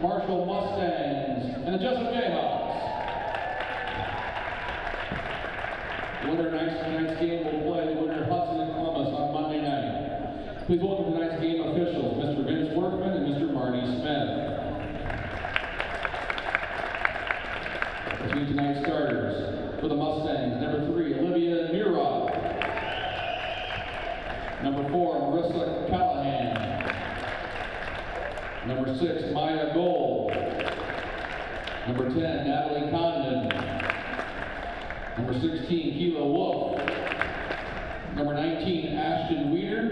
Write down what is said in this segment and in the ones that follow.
Marshall Mustangs and the Jesup Jayhawks. The winner of tonight's game will play the winner of Hudson and Columbus on Monday night. Please welcome tonight's game officials, Mr. Vince Workman and Mr. Marty Smith. Between tonight's starters, for the Mustangs, number 3, Olivia Murad. Number 4, Marissa Callahan. Number 6, Maya Gold. Number 10, Natalie Condon. Number 16, Keela Wolf. Number 19, Ashton Weeder.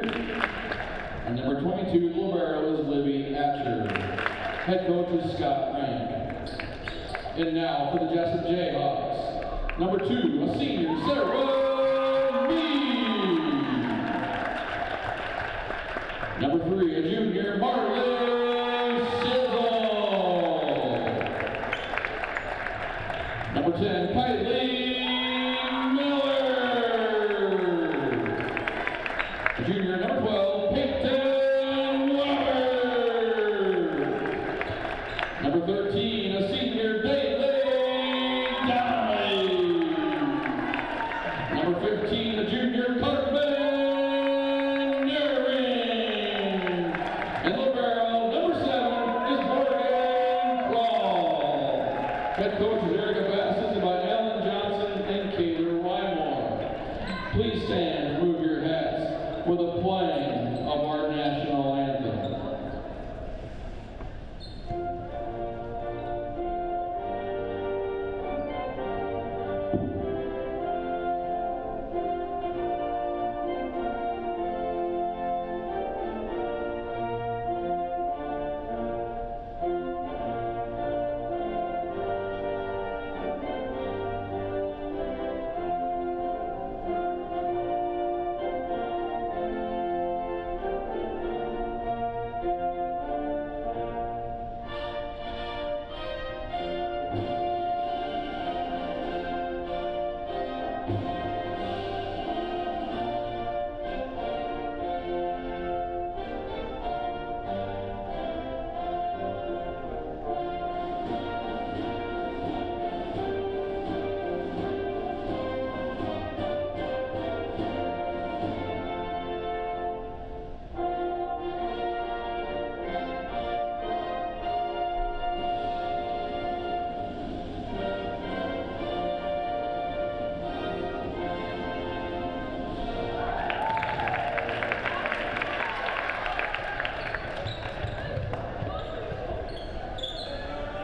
And number 22, libero is Libby Atcher. Head coach is Scott Rank. And now for the Jesup Jayhawks, number 2, a senior, Sarah Mead. Number 3, a junior, Marley Sizzle. Number 10, Kylie Miller. A junior, number 12, Peyton Weber. Number 13, a senior, Number 15, the junior, Cartman Nearing. And libero, number 7, is Morgan Crawl. Head coach is Erica Bassett by Ellen Johnson and Kater Wymore. Please stand and move your hats for the playing of our national anthem.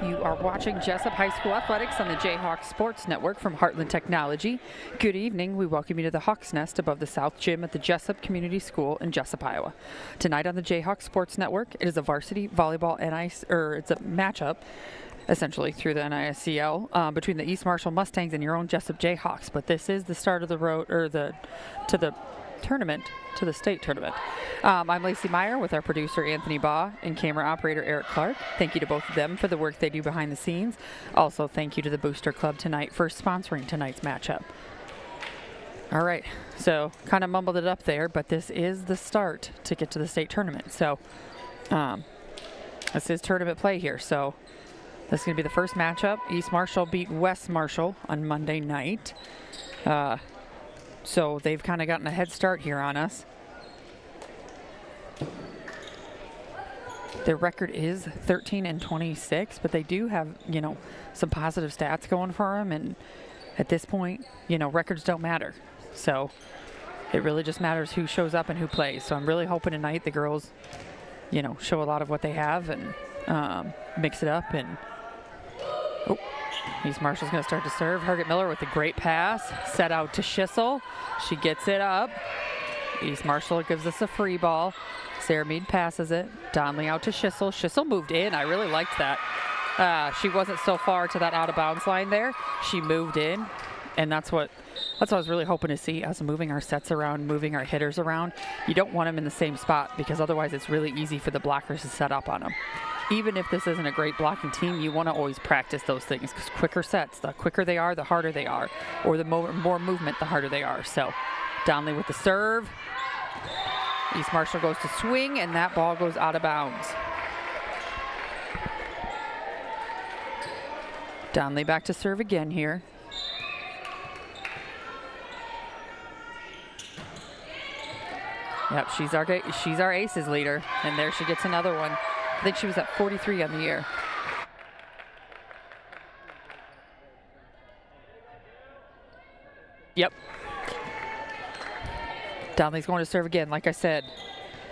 You are watching Jesup High School Athletics on the Jayhawk Sports Network from Heartland Technology. Good evening. We welcome you to the Hawk's Nest above the South Gym at the Jesup Community School in Jesup, Iowa. Tonight on the Jayhawk Sports Network, it is a varsity volleyball it's a matchup essentially through the NISCL between the East Marshall Mustangs and your own Jesup Jayhawks. But this is the start of the road, or to the state tournament. I'm Lacey Meyer with our producer Anthony Baugh and camera operator Eric Clark. Thank you to both of them for the work they do behind the scenes. Also, thank you to the Booster Club tonight for sponsoring tonight's matchup. All right, so kind of mumbled it up there, but this is the start to get to the state tournament. So this is tournament play here. So this is going to be the first matchup. East Marshall beat West Marshall on Monday night. So they've kind of gotten a head start here on us. Their record is 13-26, but they do have, some positive stats going for them. And at this point, records don't matter. So it really just matters who shows up and who plays. So I'm really hoping tonight the girls, show a lot of what they have and mix it up. And East Marshall's going to start to serve. Herget Miller with a great pass. Set out to Schissel. She gets it up. East Marshall gives us a free ball. Sarah Mead passes it. Donley out to Schissel. Schissel moved in. I really liked that. She wasn't so far to that out of bounds line there. She moved in, and that's what I was really hoping to see, us moving our sets around, moving our hitters around. You don't want them in the same spot because otherwise it's really easy for the blockers to set up on them. Even if this isn't a great blocking team, you want to always practice those things because quicker sets, the quicker they are, the harder they are. Or the more movement, the harder they are. So Donley with the serve. East Marshall goes to swing, and that ball goes out of bounds. Donnelly back to serve again here. Yep, she's our aces leader, and there she gets another one. I think she was at 43 on the year. Yep. Donnelly's going to serve again, like I said.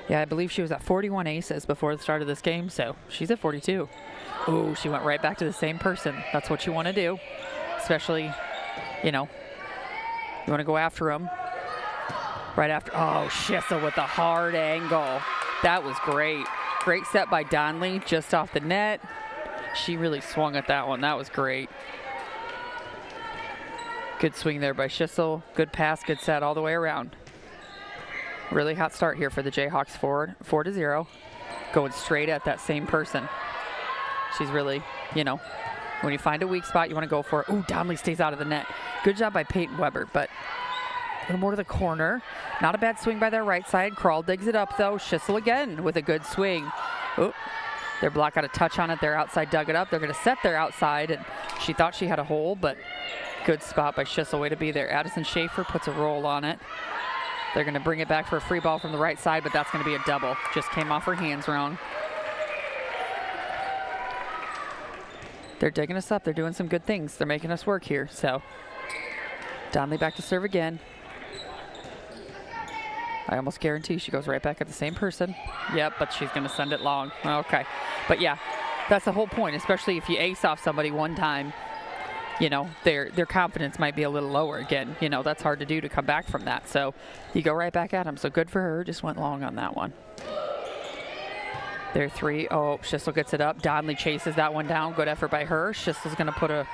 Yeah, I believe she was at 41 aces before the start of this game, so she's at 42. Ooh, she went right back to the same person. That's what you want to do, especially, you know, you want to go after them. Right after, oh, Schissel with the hard angle. That was great. Great set by Donnelly, just off the net. She really swung at that one. That was great. Good swing there by Schissel. Good pass, good set all the way around. Really hot start here for the Jayhawks forward, 4-0. Going straight at that same person. She's really, you know, when you find a weak spot, you want to go for it. Ooh, Donnelly stays out of the net. Good job by Peyton Weber, but a little more to the corner. Not a bad swing by their right side. Kral digs it up, though. Schissel again with a good swing. Ooh, their block got a touch on it. Their outside dug it up. They're going to set their outside, and she thought she had a hole, but good spot by Schissel. Way to be there. Addison Schaefer puts a roll on it. They're going to bring it back for a free ball from the right side, but that's going to be a double. Just came off her hands wrong. They're digging us up. They're doing some good things. They're making us work here. So Donnelly back to serve again. I almost guarantee she goes right back at the same person. Yep, but she's going to send it long. Okay. But yeah, that's the whole point, especially if you ace off somebody one time. You know, their confidence might be a little lower again. You know, that's hard to do, to come back from that. So you go right back at them. So good for her. Just went long on that one. There, 3. Oh, Schissel gets it up. Donnelly chases that one down. Good effort by her. Schissel's going to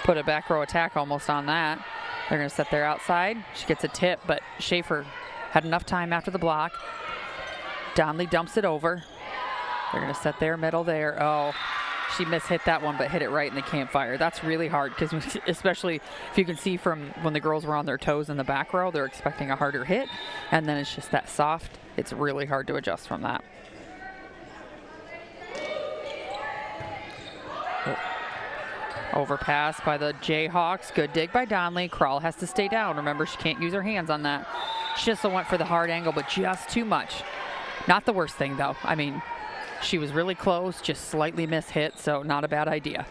put a back row attack almost on that. They're going to set their outside. She gets a tip, but Schaefer had enough time after the block. Donnelly dumps it over. They're going to set their middle there. Oh, she mishit that one, but hit it right in the campfire. That's really hard, because especially if you can see from when the girls were on their toes in the back row, they're expecting a harder hit, and then it's just that soft. It's really hard to adjust from that. Overpass by the Jayhawks. Good dig by Donnelly. Kral has to stay down. Remember, she can't use her hands on that. Schissel went for the hard angle, but just too much. Not the worst thing, though. I mean, she was really close, just slightly mishit, so not a bad idea.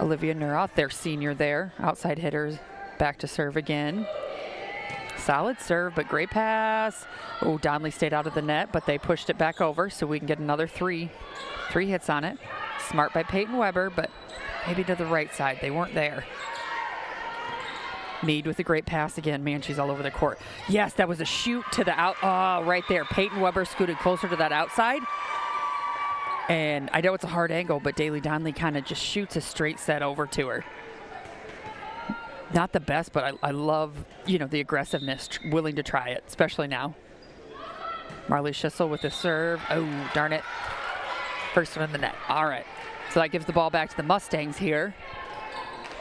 Olivia Neuroth, their senior there. Outside hitters back to serve again. Solid serve, but great pass. Oh, Donnelly stayed out of the net, but they pushed it back over, so we can get another three hits on it. Smart by Peyton Weber, but maybe to the right side. They weren't there. Mead with a great pass again. Man, she's all over the court. Yes, that was a shoot to the out. Oh, right there. Peyton Weber scooted closer to that outside. And I know it's a hard angle, but Daly Donnelly kind of just shoots a straight set over to her. Not the best, but I love, you know, the aggressiveness, willing to try it, especially now. Marley Schissel with the serve. Oh, darn it. First one in the net. All right. So that gives the ball back to the Mustangs here.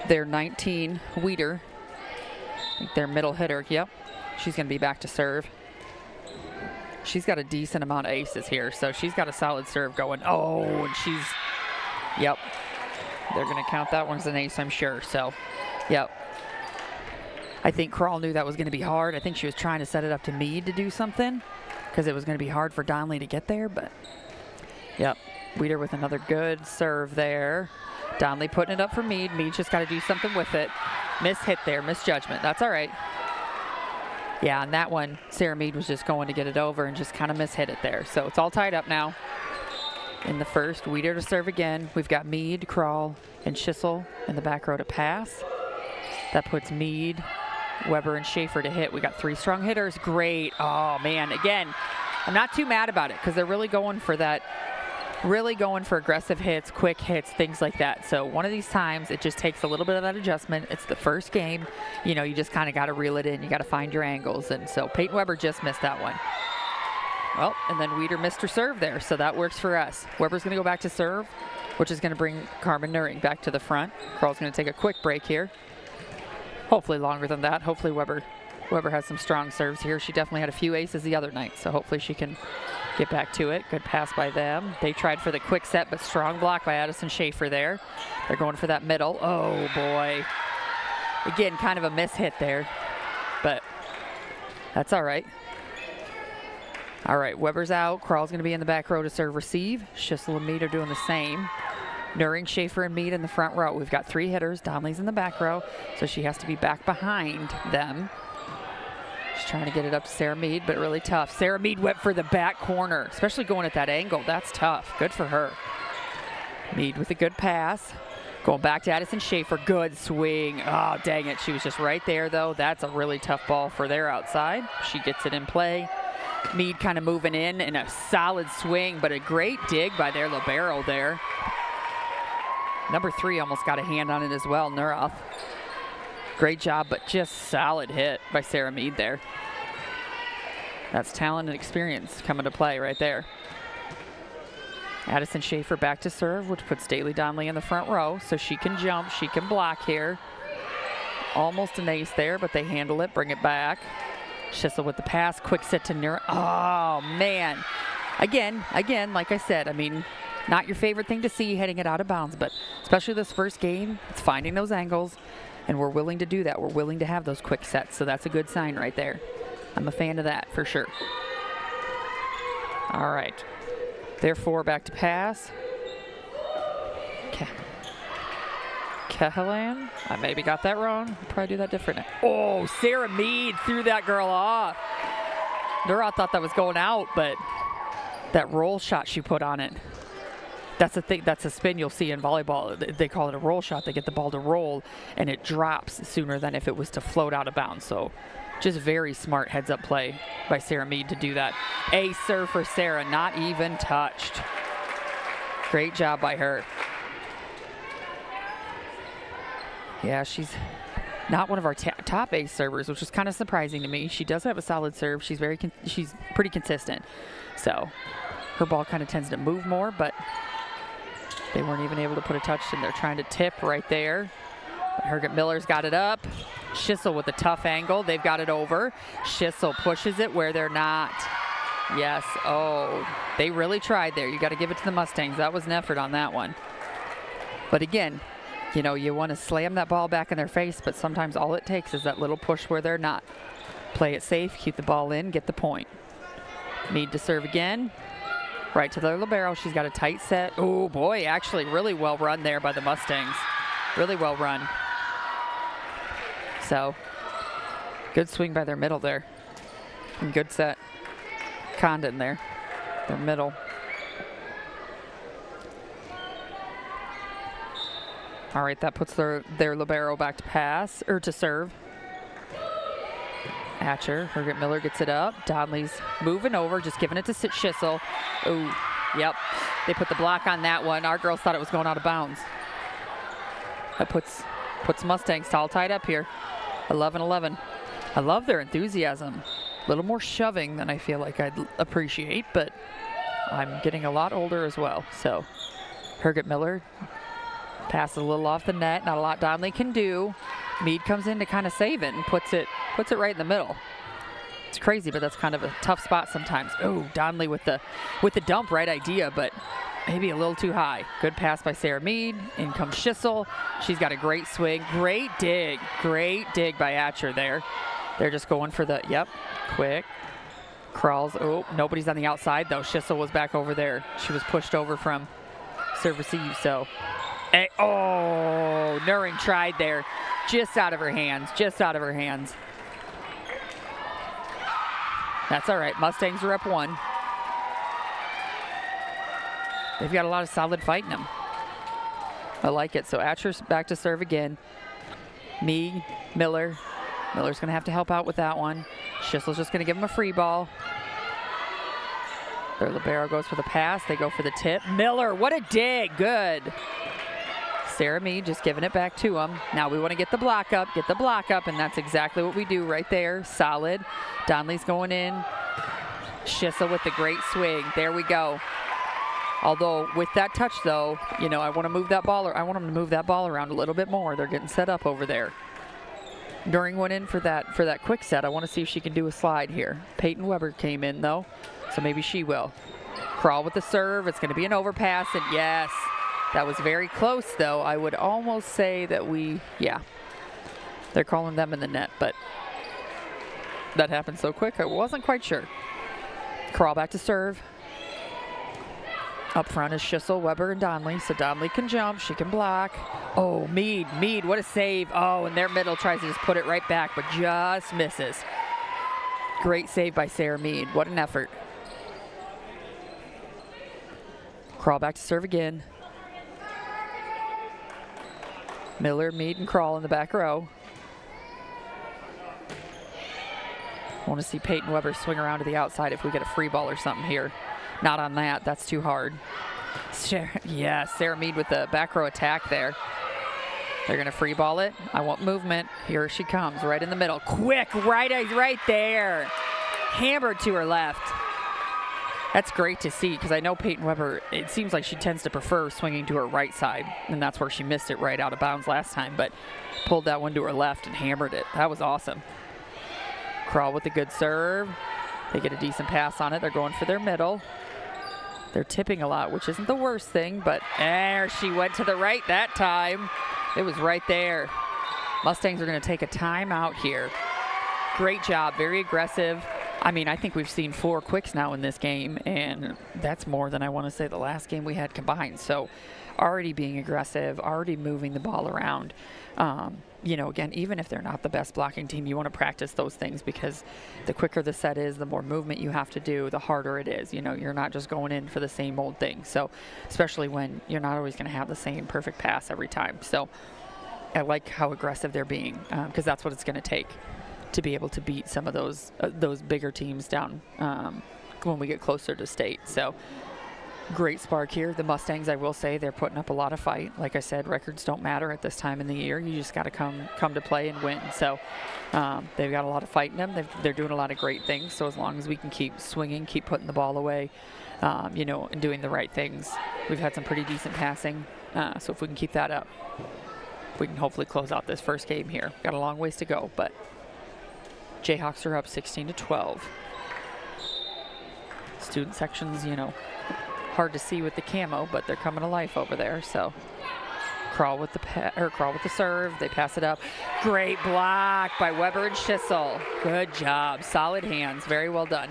Their 19, Weeder. I think their middle hitter. Yep. She's going to be back to serve. She's got a decent amount of aces here, so she's got a solid serve going. Oh, and she's, yep. They're going to count that one as an ace, I'm sure. So, yep. I think Kral knew that was going to be hard. I think she was trying to set it up to Mead to do something, because it was going to be hard for Donnelly to get there, but, yep. Weeder with another good serve there. Donnelly putting it up for Mead. Mead's just got to do something with it. Miss-hit there, misjudgment. That's all right. Yeah, on that one, Sarah Mead was just going to get it over and just kind of miss-hit it there. So it's all tied up now. In the first, Weeder to serve again. We've got Mead, Kral, and Schissel in the back row to pass. That puts Mead, Weber, and Schaefer to hit. We got 3 strong hitters. Great. Oh, man. Again, I'm not too mad about it, because they're really going for that. Really going for aggressive hits, quick hits, things like that. So one of these times, it just takes a little bit of that adjustment. It's the first game. You know, you just kind of got to reel it in. You got to find your angles. And so Peyton Weber just missed that one. Well, and then Weeder missed her serve there, so that works for us. Weber's going to go back to serve, which is going to bring Carmen Nuring back to the front. Kral's going to take a quick break here. Hopefully longer than that. Hopefully Weber has some strong serves here. She definitely had a few aces the other night, so hopefully she can get back to it. Good pass by them. They tried for the quick set, but strong block by Addison Schaefer there. They're going for that middle. Oh, boy. Again, kind of a miss hit there, but that's all right. All right, Weber's out. Kral's going to be in the back row to serve receive. Schissel and Mead are doing the same. Nuring, Schaefer, and Mead in the front row. We've got 3 hitters. Donnelly's in the back row, so she has to be back behind them. She's trying to get it up to Sarah Mead, but really tough. Sarah Mead went for the back corner, especially going at that angle. That's tough. Good for her. Mead with a good pass. Going back to Addison Schaefer. Good swing. Oh, dang it. She was just right there, though. That's a really tough ball for their outside. She gets it in play. Mead kind of moving in a solid swing, but a great dig by their libero there. Number 3 almost got a hand on it as well, Nuroff. Great job, but just solid hit by Sarah Mead there. That's talent and experience coming to play right there. Addison Schaefer back to serve, which puts Daly Donnelly in the front row, so she can jump, she can block here. Almost an ace there, but they handle it, bring it back. Schissel with the pass, quick set to Nuroff. Oh, man. Again, like I said, I mean, not your favorite thing to see heading it out of bounds, but especially this first game, it's finding those angles, and we're willing to do that. We're willing to have those quick sets, so that's a good sign right there. I'm a fan of that for sure. All right. Therefore, back to pass. Cahalan. I maybe got that wrong. I'll probably do that different. Oh, Sarah Mead threw that girl off. Nuroff thought that was going out, but that roll shot she put on it. That's the thing. That's a spin you'll see in volleyball. They call it a roll shot. They get the ball to roll, and it drops sooner than if it was to float out of bounds. So just very smart heads-up play by Sarah Mead to do that. Ace serve for Sarah, not even touched. Great job by her. Yeah, she's not one of our top ace servers, which is kind of surprising to me. She does have a solid serve. She's pretty consistent. So her ball kind of tends to move more, but they weren't even able to put a touch in there. Trying to tip right there. Herget Miller's got it up. Schissel with a tough angle. They've got it over. Schissel pushes it where they're not. Yes. Oh, they really tried there. You got to give it to the Mustangs. That was an effort on that one. But again, you know, you want to slam that ball back in their face, but sometimes all it takes is that little push where they're not. Play it safe, keep the ball in, get the point. Mead to serve again. Right to their libero. She's got a tight set. Oh, boy, actually really well run there by the Mustangs. Really well run. So, good swing by their middle there. And good set. Condon there. Their middle. All right, that puts their libero back to pass, or to serve. Hatcher, Herget Miller gets it up. Donnelly's moving over, just giving it to Schissel. Oh, yep. They put the block on that one. Our girls thought it was going out of bounds. That puts Mustangs all tied up here. 11-11. I love their enthusiasm. A little more shoving than I feel like I'd appreciate, but I'm getting a lot older as well. So, Herget Miller passes a little off the net. Not a lot Donnelly can do. Mead comes in to kind of save it and puts it right in the middle. It's crazy, but that's kind of a tough spot sometimes. Oh, Donnelly with the dump, right idea, but maybe a little too high. Good pass by Sarah Mead. In comes Schissel. She's got a great swing. Great dig by Atcher there. They're just going for the, yep, quick. Crawls, oh, nobody's on the outside though. Schissel was back over there. She was pushed over from serve receive, so. Hey, oh, Nuring tried there. Just out of her hands, That's all right, Mustangs are up 1. They've got a lot of solid fight in them. I like it. So Atcher's back to serve again. Mead, Miller's going to have to help out with that one. Schissel's just going to give him a free ball. Their libero goes for the pass. They go for the tip. Miller, what a dig. Good. Sarah Mead just giving it back to him. Now we want to get the block up, and that's exactly what we do right there. Solid. Donnelly's going in. Schissel with the great swing. There we go. Although with that touch though, you know, I want to move that ball, or I want them to move that ball around a little bit more. They're getting set up over there. Nuring went in for that quick set. I want to see if she can do a slide here. Peyton Weber came in though. So maybe she will. Crawl with the serve. It's going to be an overpass, and yes, that was very close, though. I would almost say that they're calling them in the net, but that happened so quick, I wasn't quite sure. Crawl back to serve. Up front is Schissel, Weber, and Donley. So Donley can jump. She can block. Oh, Mead, what a save. Oh, and their middle tries to just put it right back, but just misses. Great save by Sarah Mead. What an effort. Crawl back to serve again. Miller, Mead, and Crawl in the back row. I want to see Peyton Weber swing around to the outside if we get a free ball or something here. Not on that. That's too hard. Sarah Mead with the back row attack there. They're going to free ball it. I want movement. Here she comes, right in the middle. Quick, right there. Hammered to her left. That's great to see because I know Peyton Weber, it seems like she tends to prefer swinging to her right side, and that's where she missed it right out of bounds last time, but pulled that one to her left and hammered it. That was awesome. Crawl with a good serve. They get a decent pass on it. They're going for their middle. They're tipping a lot, which isn't the worst thing, but there she went to the right that time. It was right there. Mustangs are going to take a timeout here. Great job, very aggressive. I mean, I think we've seen 4 quicks now in this game, and that's more than I want to say the last game we had combined. So already being aggressive, already moving the ball around. Again, even if they're not the best blocking team, you want to practice those things because the quicker the set is, the more movement you have to do, the harder it is. You're not just going in for the same old thing. So especially when you're not always going to have the same perfect pass every time. So I like how aggressive they're being because that's what it's going to take to be able to beat some of those bigger teams down when we get closer to state. So great spark here. The Mustangs, I will say, they're putting up a lot of fight. Like I said, records don't matter at this time in the year. You just got to come to play and win. So they've got a lot of fight in them. They're doing a lot of great things. So as long as we can keep swinging, keep putting the ball away, and doing the right things. We've had some pretty decent passing. So if we can keep that up, we can hopefully close out this first game here. Got a long ways to go, but Jayhawks are up 16-12. Student sections, hard to see with the camo, but they're coming to life over there. So crawl with the serve. They pass it up. Great block by Weber and Schissel. Good job. Solid hands. Very well done.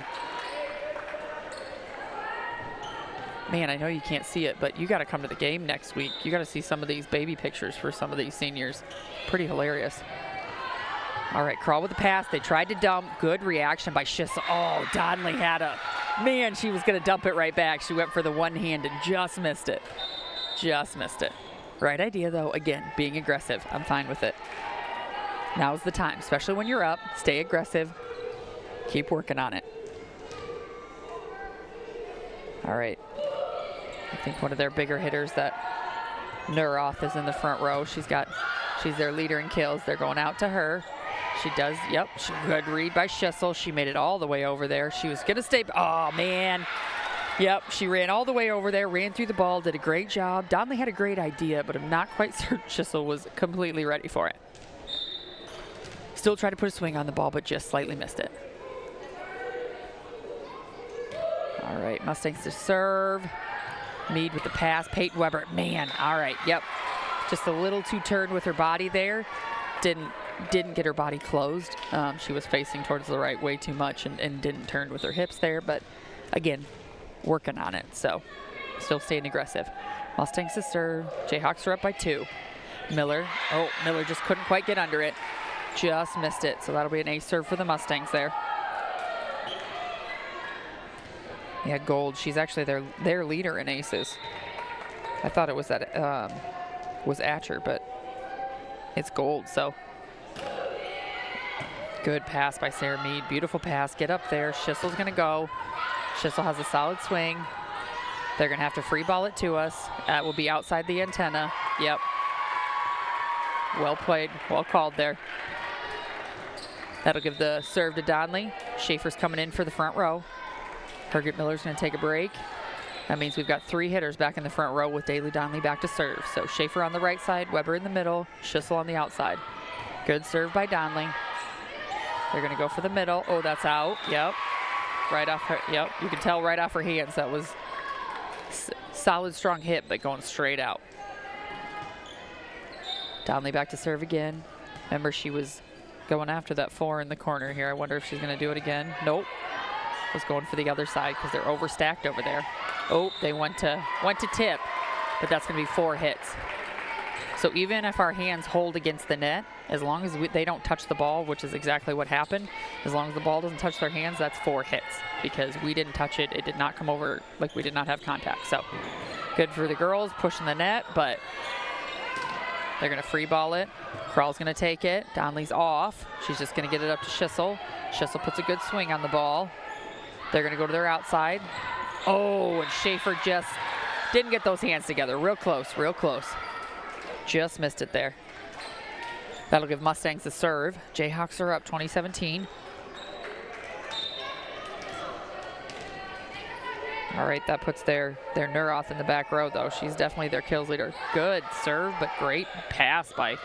Man, I know you can't see it, but you got to come to the game next week. You got to see some of these baby pictures for some of these seniors. Pretty hilarious. All right, crawl with the pass. They tried to dump. Good reaction by Schissel. Oh, Donley had man, she was going to dump it right back. She went for the one hand and just missed it. Right idea, though. Again, being aggressive. I'm fine with it. Now's the time, especially when you're up. Stay aggressive. Keep working on it. All right. I think one of their bigger hitters, that Nuroth, is in the front row. She's their leader in kills. They're going out to her. She does, yep. Good read by Schissel. She made it all the way over there. She was going to stay. Oh, man. Yep, she ran all the way over there, ran through the ball, did a great job. Donley had a great idea, but I'm not quite certain Schissel was completely ready for it. Still tried to put a swing on the ball, but just slightly missed it. All right, Mustangs to serve. Mead with the pass. Peyton Weber, man, all right, yep. Just a little too turned with her body there. Didn't get her body closed. She was facing towards the right way too much and didn't turn with her hips there, but again, working on it. So still staying aggressive. Mustangs to serve. Jayhawks are up by 2. Miller just couldn't quite get under it. Just missed it. So that'll be an ace serve for the Mustangs there. Yeah, Gold. She's actually their leader in aces. I thought it was was Atcher, but it's Gold. So good pass by Sarah Mead. Beautiful pass. Get up there. Schissel's going to go. Schissel has a solid swing. They're going to have to free ball it to us. That will be outside the antenna. Yep. Well played. Well called there. That'll give the serve to Donley. Schaefer's coming in for the front row. Herget Miller's going to take a break. That means we've got 3 hitters back in the front row with Daly Donley back to serve. So Schaefer on the right side, Weber in the middle, Schissel on the outside. Good serve by Donley. They're going to go for the middle. Oh, that's out. Yep. right off her, yep, you can tell right off her hands that was solid, strong hit, but going straight out. Donnelly back to serve again. Remember, she was going after that 4 in the corner here. I wonder if she's going to do it again. Nope. Was going for the other side because they're overstacked over there. Oh, they went to tip, but that's going to be 4 hits. So even if our hands hold against the net, as long as they don't touch the ball, which is exactly what happened, as long as the ball doesn't touch their hands, that's 4 hits because we didn't touch it. It did not come over, like we did not have contact. So good for the girls pushing the net, but they're going to free ball it. Krall's going to take it. Donnelly's off. She's just going to get it up to Schissel. Schissel puts a good swing on the ball. They're going to go to their outside. Oh, and Schaefer just didn't get those hands together. Real close, real close. Just missed it there. That'll give Mustangs the serve. Jayhawks are up 2017. All right, that puts their Neuroth in the back row, though. She's definitely their kills leader. Good serve, but great pass by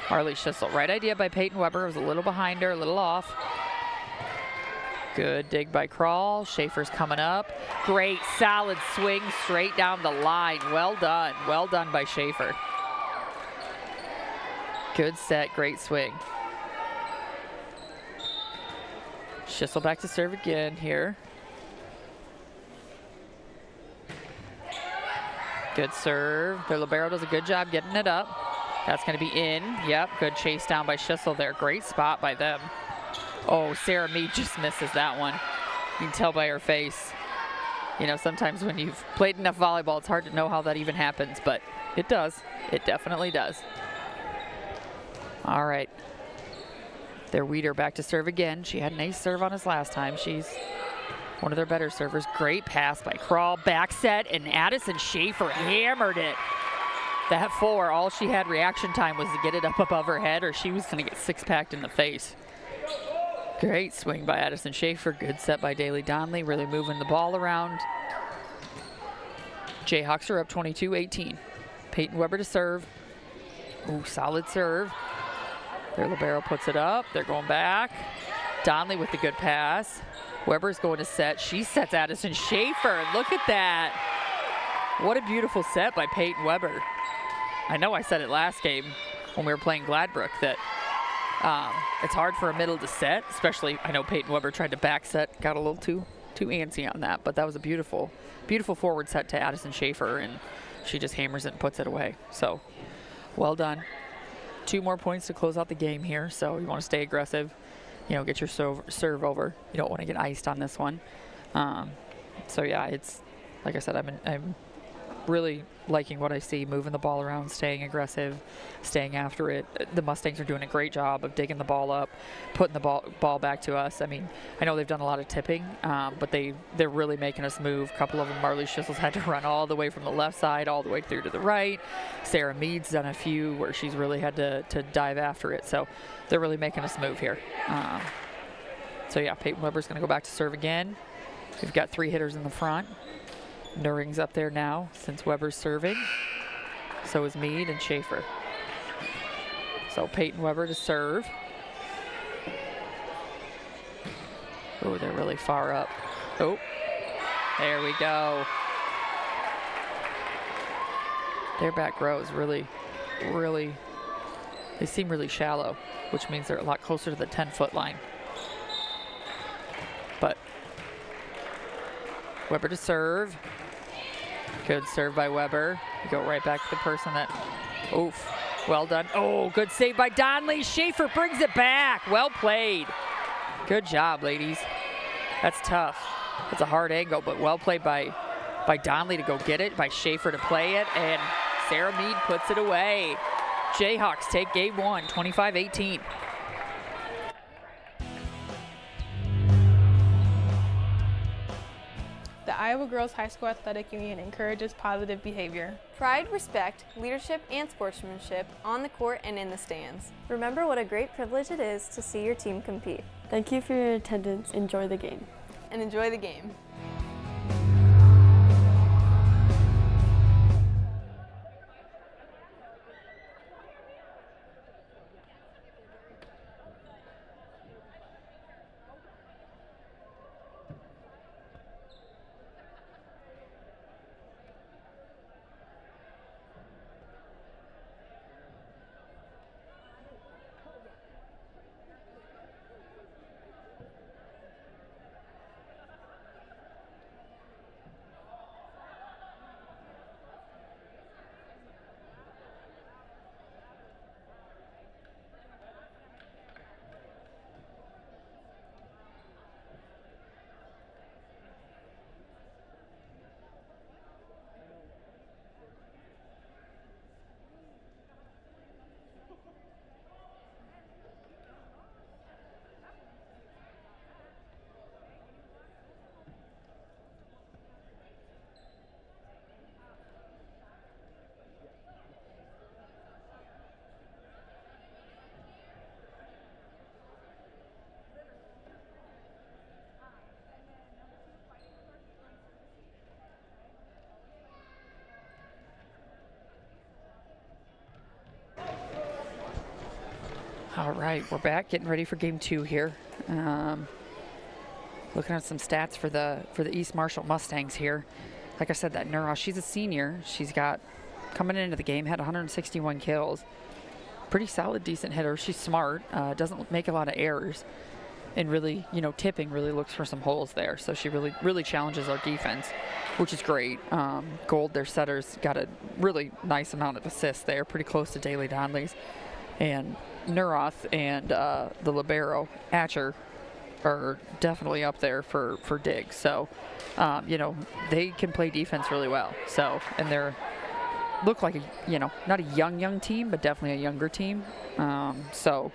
Marley Schissel. Right idea by Peyton Weber. Was a little behind her, a little off. Good dig by Krall. Schaefer's coming up. Great, solid swing straight down the line. Well done. Well done by Schaefer. Good set, great swing. Schissel back to serve again here. Good serve. Their libero does a good job getting it up. That's going to be in. Yep, good chase down by Schissel there. Great spot by them. Oh, Sarah Mead just misses that one. You can tell by her face. You know, sometimes when you've played enough volleyball, it's hard to know how that even happens, but it does. It definitely does. All right. Their Weeder back to serve again. She had an ace serve on us last time. She's one of their better servers. Great pass by Krall. Back set, and Addison Schaefer hammered it. That 4, all she had reaction time was to get it up above her head, or she was going to get 6-packed in the face. Great swing by Addison Schaefer. Good set by Daly Donnelly, really moving the ball around. Jayhawks are up 22-18. Peyton Weber to serve. Ooh, solid serve. Their libero puts it up. They're going back. Donnelly with the good pass. Weber's going to set. She sets Addison Schaefer. Look at that. What a beautiful set by Peyton Weber. I know I said it last game when we were playing Gladbrook that it's hard for a middle to set, especially I know Peyton Weber tried to back set, got a little too antsy on that, but that was a beautiful, beautiful forward set to Addison Schaefer, and she just hammers it and puts it away. So well done. 2 more points to close out the game here, so you want to stay aggressive, you know, get your serve over. You don't want to get iced on this one. So yeah, it's like I said, I'm really liking what I see, moving the ball around, staying aggressive, staying after it. The Mustangs are doing a great job of digging the ball up, putting the ball back to us. I mean, I know they've done a lot of tipping, but they're really making us move. A couple of them, Marley Schissel's had to run all the way from the left side all the way through to the right. Sarah Mead's done a few where she's really had to dive after it. So they're really making us move here. So yeah, Peyton Weber's going to go back to serve again. We've got 3 hitters in the front. Nuring's up there now since Weber's serving. So is Mead and Schaefer. So Peyton Weber to serve. Oh, they're really far up. Oh, there we go. Their back row is really, they seem really shallow, which means they're a lot closer to the 10-foot line. But Weber to serve. Good serve by Weber. Go right back to the person that, oof, well done. Oh, good save by Donnelly. Schaefer brings it back. Well played. Good job, ladies. That's tough. That's a hard angle, but well played by Donnelly to go get it, by Schaefer to play it, and Sarah Mead puts it away. Jayhawks take game 1, 25-18. The Iowa Girls High School Athletic Union encourages positive behavior. Pride, respect, leadership, and sportsmanship on the court and in the stands. Remember what a great privilege it is to see your team compete. Thank you for your attendance. Enjoy the game. And enjoy the game. All right, we're back, getting ready for game 2 here. Looking at some stats for the East Marshall Mustangs here. Like I said, that Neuroth, she's a senior. She's got, coming into the game, had 161 kills. Pretty solid, decent hitter. She's smart, doesn't make a lot of errors. And really, you know, tipping really looks for some holes there. So she really challenges our defense, which is great. Gold, their setter's got a really nice amount of assists there, pretty close to Daly Donley's. And Neuroth and the libero, Atcher, are definitely up there for digs. So, you know, they can play defense really well. So, and they're look like a, you know, not a young team, but definitely a younger team. So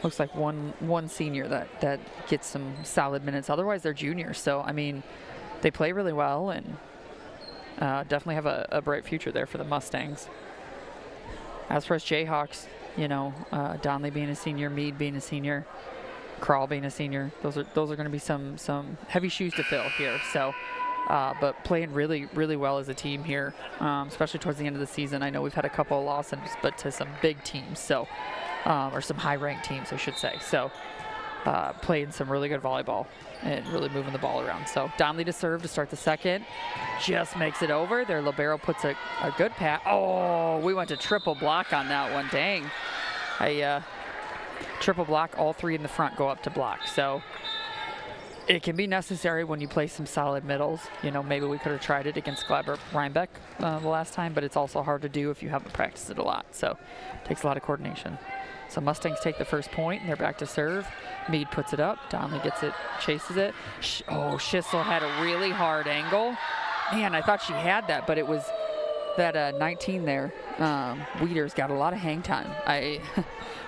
looks like one senior that gets some solid minutes. Otherwise, they're juniors. So, I mean, they play really well and definitely have a bright future there for the Mustangs. As for us Jayhawks, you know, Donley being a senior, Meade being a senior, Crawl being a senior, those are going to be some heavy shoes to fill here. So, but playing really well as a team here, especially towards the end of the season. I know we've had a couple of losses, but to some big teams. So. Or some high-ranked teams, I should say. So, playing some really good volleyball and really moving the ball around. So, Donley to serve to start the second. Just makes it over. Their libero puts a good pass. Oh, we went to triple block on that one. Dang. Triple block, all three in the front go up to block. So, it can be necessary when you play some solid middles. You know, maybe we could have tried it against Gladbach Rhinebeck the last time, but it's also hard to do if you haven't practiced it a lot. So, it takes a lot of coordination. So Mustangs take the first point, and they're back to serve. Meade puts it up. Donley gets it, chases it. Schissel had a really hard angle. Man, I thought she had that, but it was that 19 there. Weeder's got a lot of hang time. I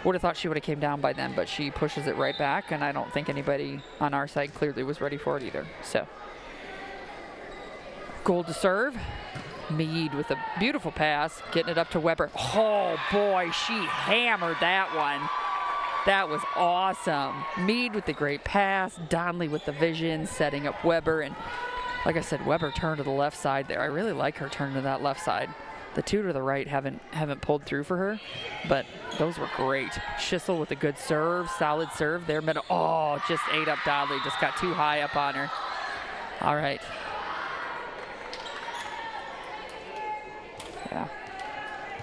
would have thought she would have came down by then, but she pushes it right back, and I don't think anybody on our side clearly was ready for it either. So, goal to serve. Meade with a beautiful pass, getting it up to Weber. Oh boy, she hammered that one. That was awesome. Meade with the great pass, Donley with the vision, setting up Weber, and like I said, Weber turned to the left side there. I really like her turn to that left side. The two to the right haven't pulled through for her, but those were great. Schissel with a good serve, solid serve there. Middle. Oh, just ate up Donley, just got too high up on her. All right.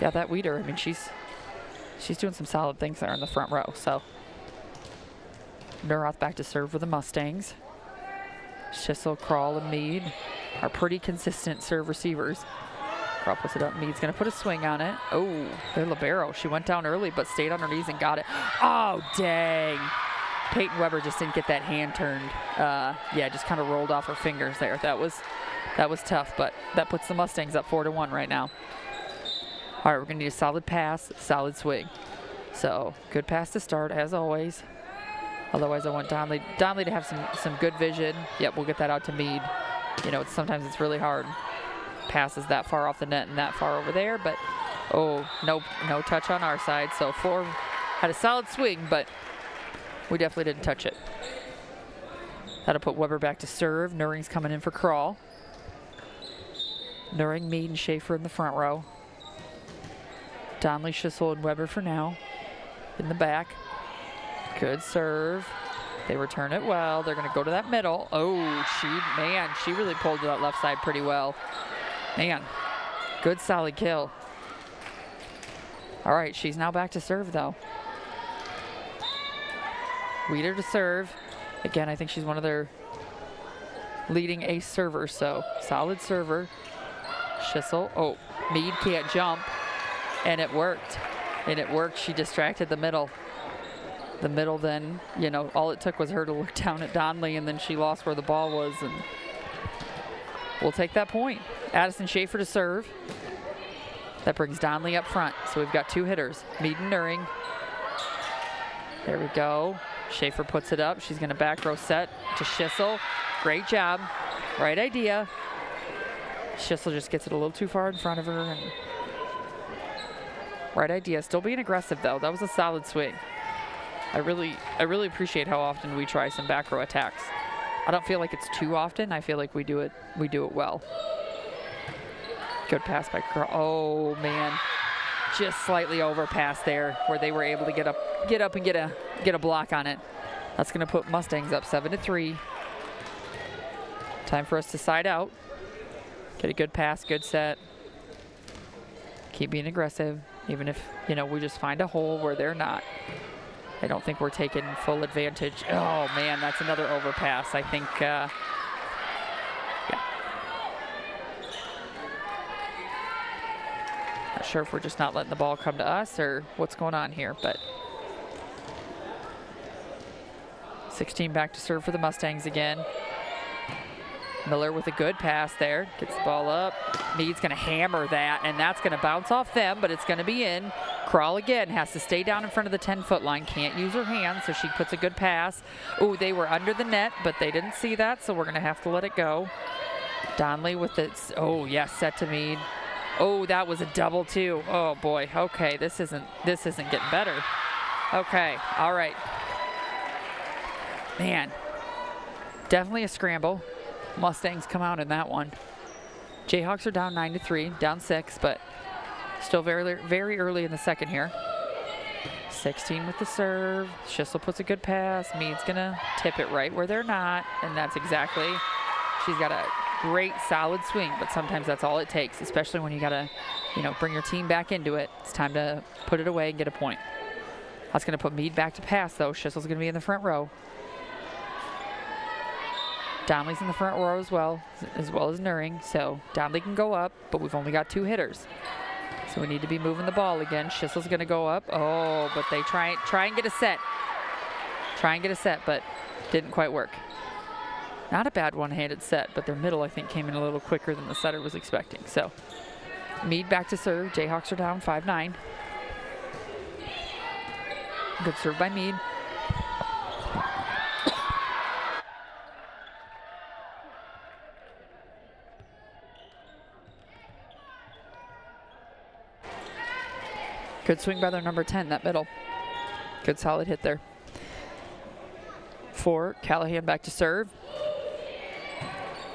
Yeah, that Weeder, I mean, she's doing some solid things there in the front row. So, Neuroth back to serve with the Mustangs. Schissel, Crawl, and Meade are pretty consistent serve receivers. Crawl puts it up. Meade's going to put a swing on it. Oh, their libero. She went down early, but stayed on her knees and got it. Oh, dang. Peyton Weber just didn't get that hand turned. Yeah, just kind of rolled off her fingers there. That was tough, but that puts the Mustangs up 4-1 right now. All right, we're going to need a solid pass, solid swing. So, good pass to start, as always. Otherwise, I want Donley to have some good vision. Yep, we'll get that out to Meade. You know, sometimes it's really hard. Passes that far off the net and that far over there, but, oh, no touch on our side. So, Four had a solid swing, but we definitely didn't touch it. That'll put Weber back to serve. Nuring's coming in for Crawl. Nuring, Meade, and Schaefer in the front row. Donley, Schissel, and Weber for now. In the back. Good serve. They return it well. They're going to go to that middle. Oh, she really pulled to that left side pretty well. Man, good solid kill. All right, she's now back to serve, though. Weeder to serve. Again, I think she's one of their leading ace servers, so solid server. Schissel. Oh, Meade can't jump. And it worked. She distracted the middle. The middle then, you know, all it took was her to look down at Donley, and then she lost where the ball was, and we'll take that point. Addison Schaefer to serve. That brings Donley up front. So we've got two hitters, Meade and Nuring. There we go. Schaefer puts it up. She's going to back row set to Schissel. Great job. Right idea. Schissel just gets it a little too far in front of her. And right idea. Still being aggressive, though. That was a solid swing. I really appreciate how often we try some back row attacks. I don't feel like it's too often. I feel like we do it well. Good pass by Crawl. Oh, man. just slightly overpassed there where they were able to get up and get a block on it. That's going to put Mustangs up 7-3. Time for us to side out. Get a good pass, good set. Keep being aggressive, even if, we just find a hole where they're not. I don't think we're taking full advantage. Oh, man, that's another overpass. I think, yeah. Not sure if we're just not letting the ball come to us or what's going on here, but 16 back to serve for the Mustangs again. Miller with a good pass there, gets the ball up. Mead's gonna hammer that, and that's gonna bounce off them, but it's gonna be in. Crawl again, has to stay down in front of the 10-foot line, can't use her hands, so she puts a good pass. Oh, they were under the net, but they didn't see that, so we're gonna have to let it go. Donnelly with it, oh yes, set to Mead. Oh, that was a double too. Oh boy, okay, this isn't getting better. Okay, all right. Man, definitely a scramble. Mustangs come out in that one. Jayhawks are down 9-3, down 6, but still very, very early in the second here. 16 with the serve. Schissel puts a good pass. Mead's gonna tip it right where they're not, and that's exactly. She's got a great solid swing, but sometimes that's all it takes, especially when you gotta, bring your team back into it. It's time to put it away and get a point. That's gonna put Mead back to pass though. Schissel's gonna be in the front row. Donnelly's in the front row as well as Nuring, so Donnelly can go up, but we've only got 2 hitters. So we need to be moving the ball again. Schissel's gonna go up. Oh, but they try and get a set. Try and get a set, but didn't quite work. Not a bad one-handed set, but their middle, I think, came in a little quicker than the setter was expecting. So Mead back to serve. Jayhawks are down 5-9. Good serve by Mead. Good swing by their number 10, that middle. Good solid hit there. 4, Callahan back to serve.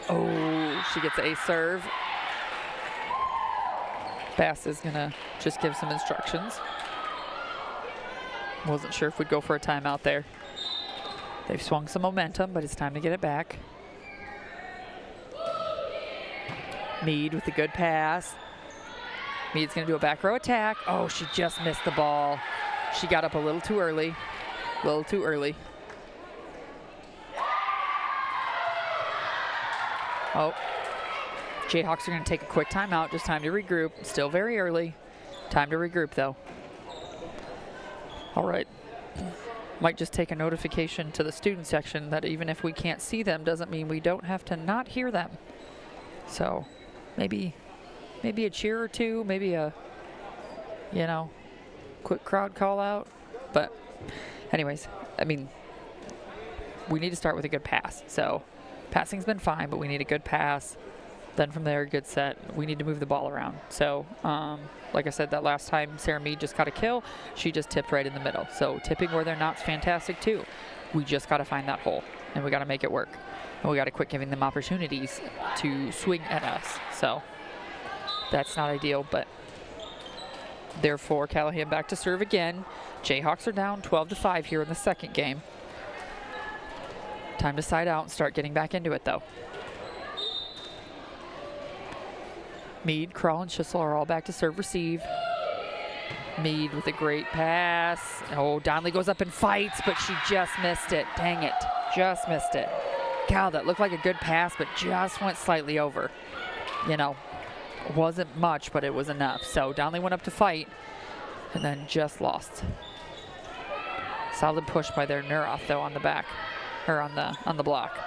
Oh, she gets a serve. Bass is gonna just give some instructions. Wasn't sure if we'd go for a timeout there. They've swung some momentum, but it's time to get it back. Mead with a good pass. Mead's gonna do a back row attack. Oh, she just missed the ball. She got up a little too early. Oh, Jayhawks are gonna take a quick timeout, just time to regroup. Still very early. Time to regroup though. All right. Might just take a notification to the student section that even if we can't see them, doesn't mean we don't have to not hear them. So maybe a cheer or two, maybe a, quick crowd call out. But anyways, I mean, we need to start with a good pass. So passing's been fine, but we need a good pass. Then from there, good set. We need to move the ball around. So like I said, that last time Sarah Mead just got a kill, she just tipped right in the middle. So tipping where they're not's fantastic too. We just got to find that hole, and we got to make it work. And we got to quit giving them opportunities to swing at us. So that's not ideal, but therefore Callahan back to serve again. Jayhawks are down 12-5 here in the second game. Time to side out and start getting back into it though. Mead, Krull, and Schissel are all back to serve receive. Mead with a great pass. Oh, Donnelly goes up and fights, but she just missed it. Dang it, just missed it. God, that looked like a good pass, but just went slightly over. Wasn't much, but it was enough. So Donnelly went up to fight and then just lost. Solid push by their Nuroff though on the back, or on the block.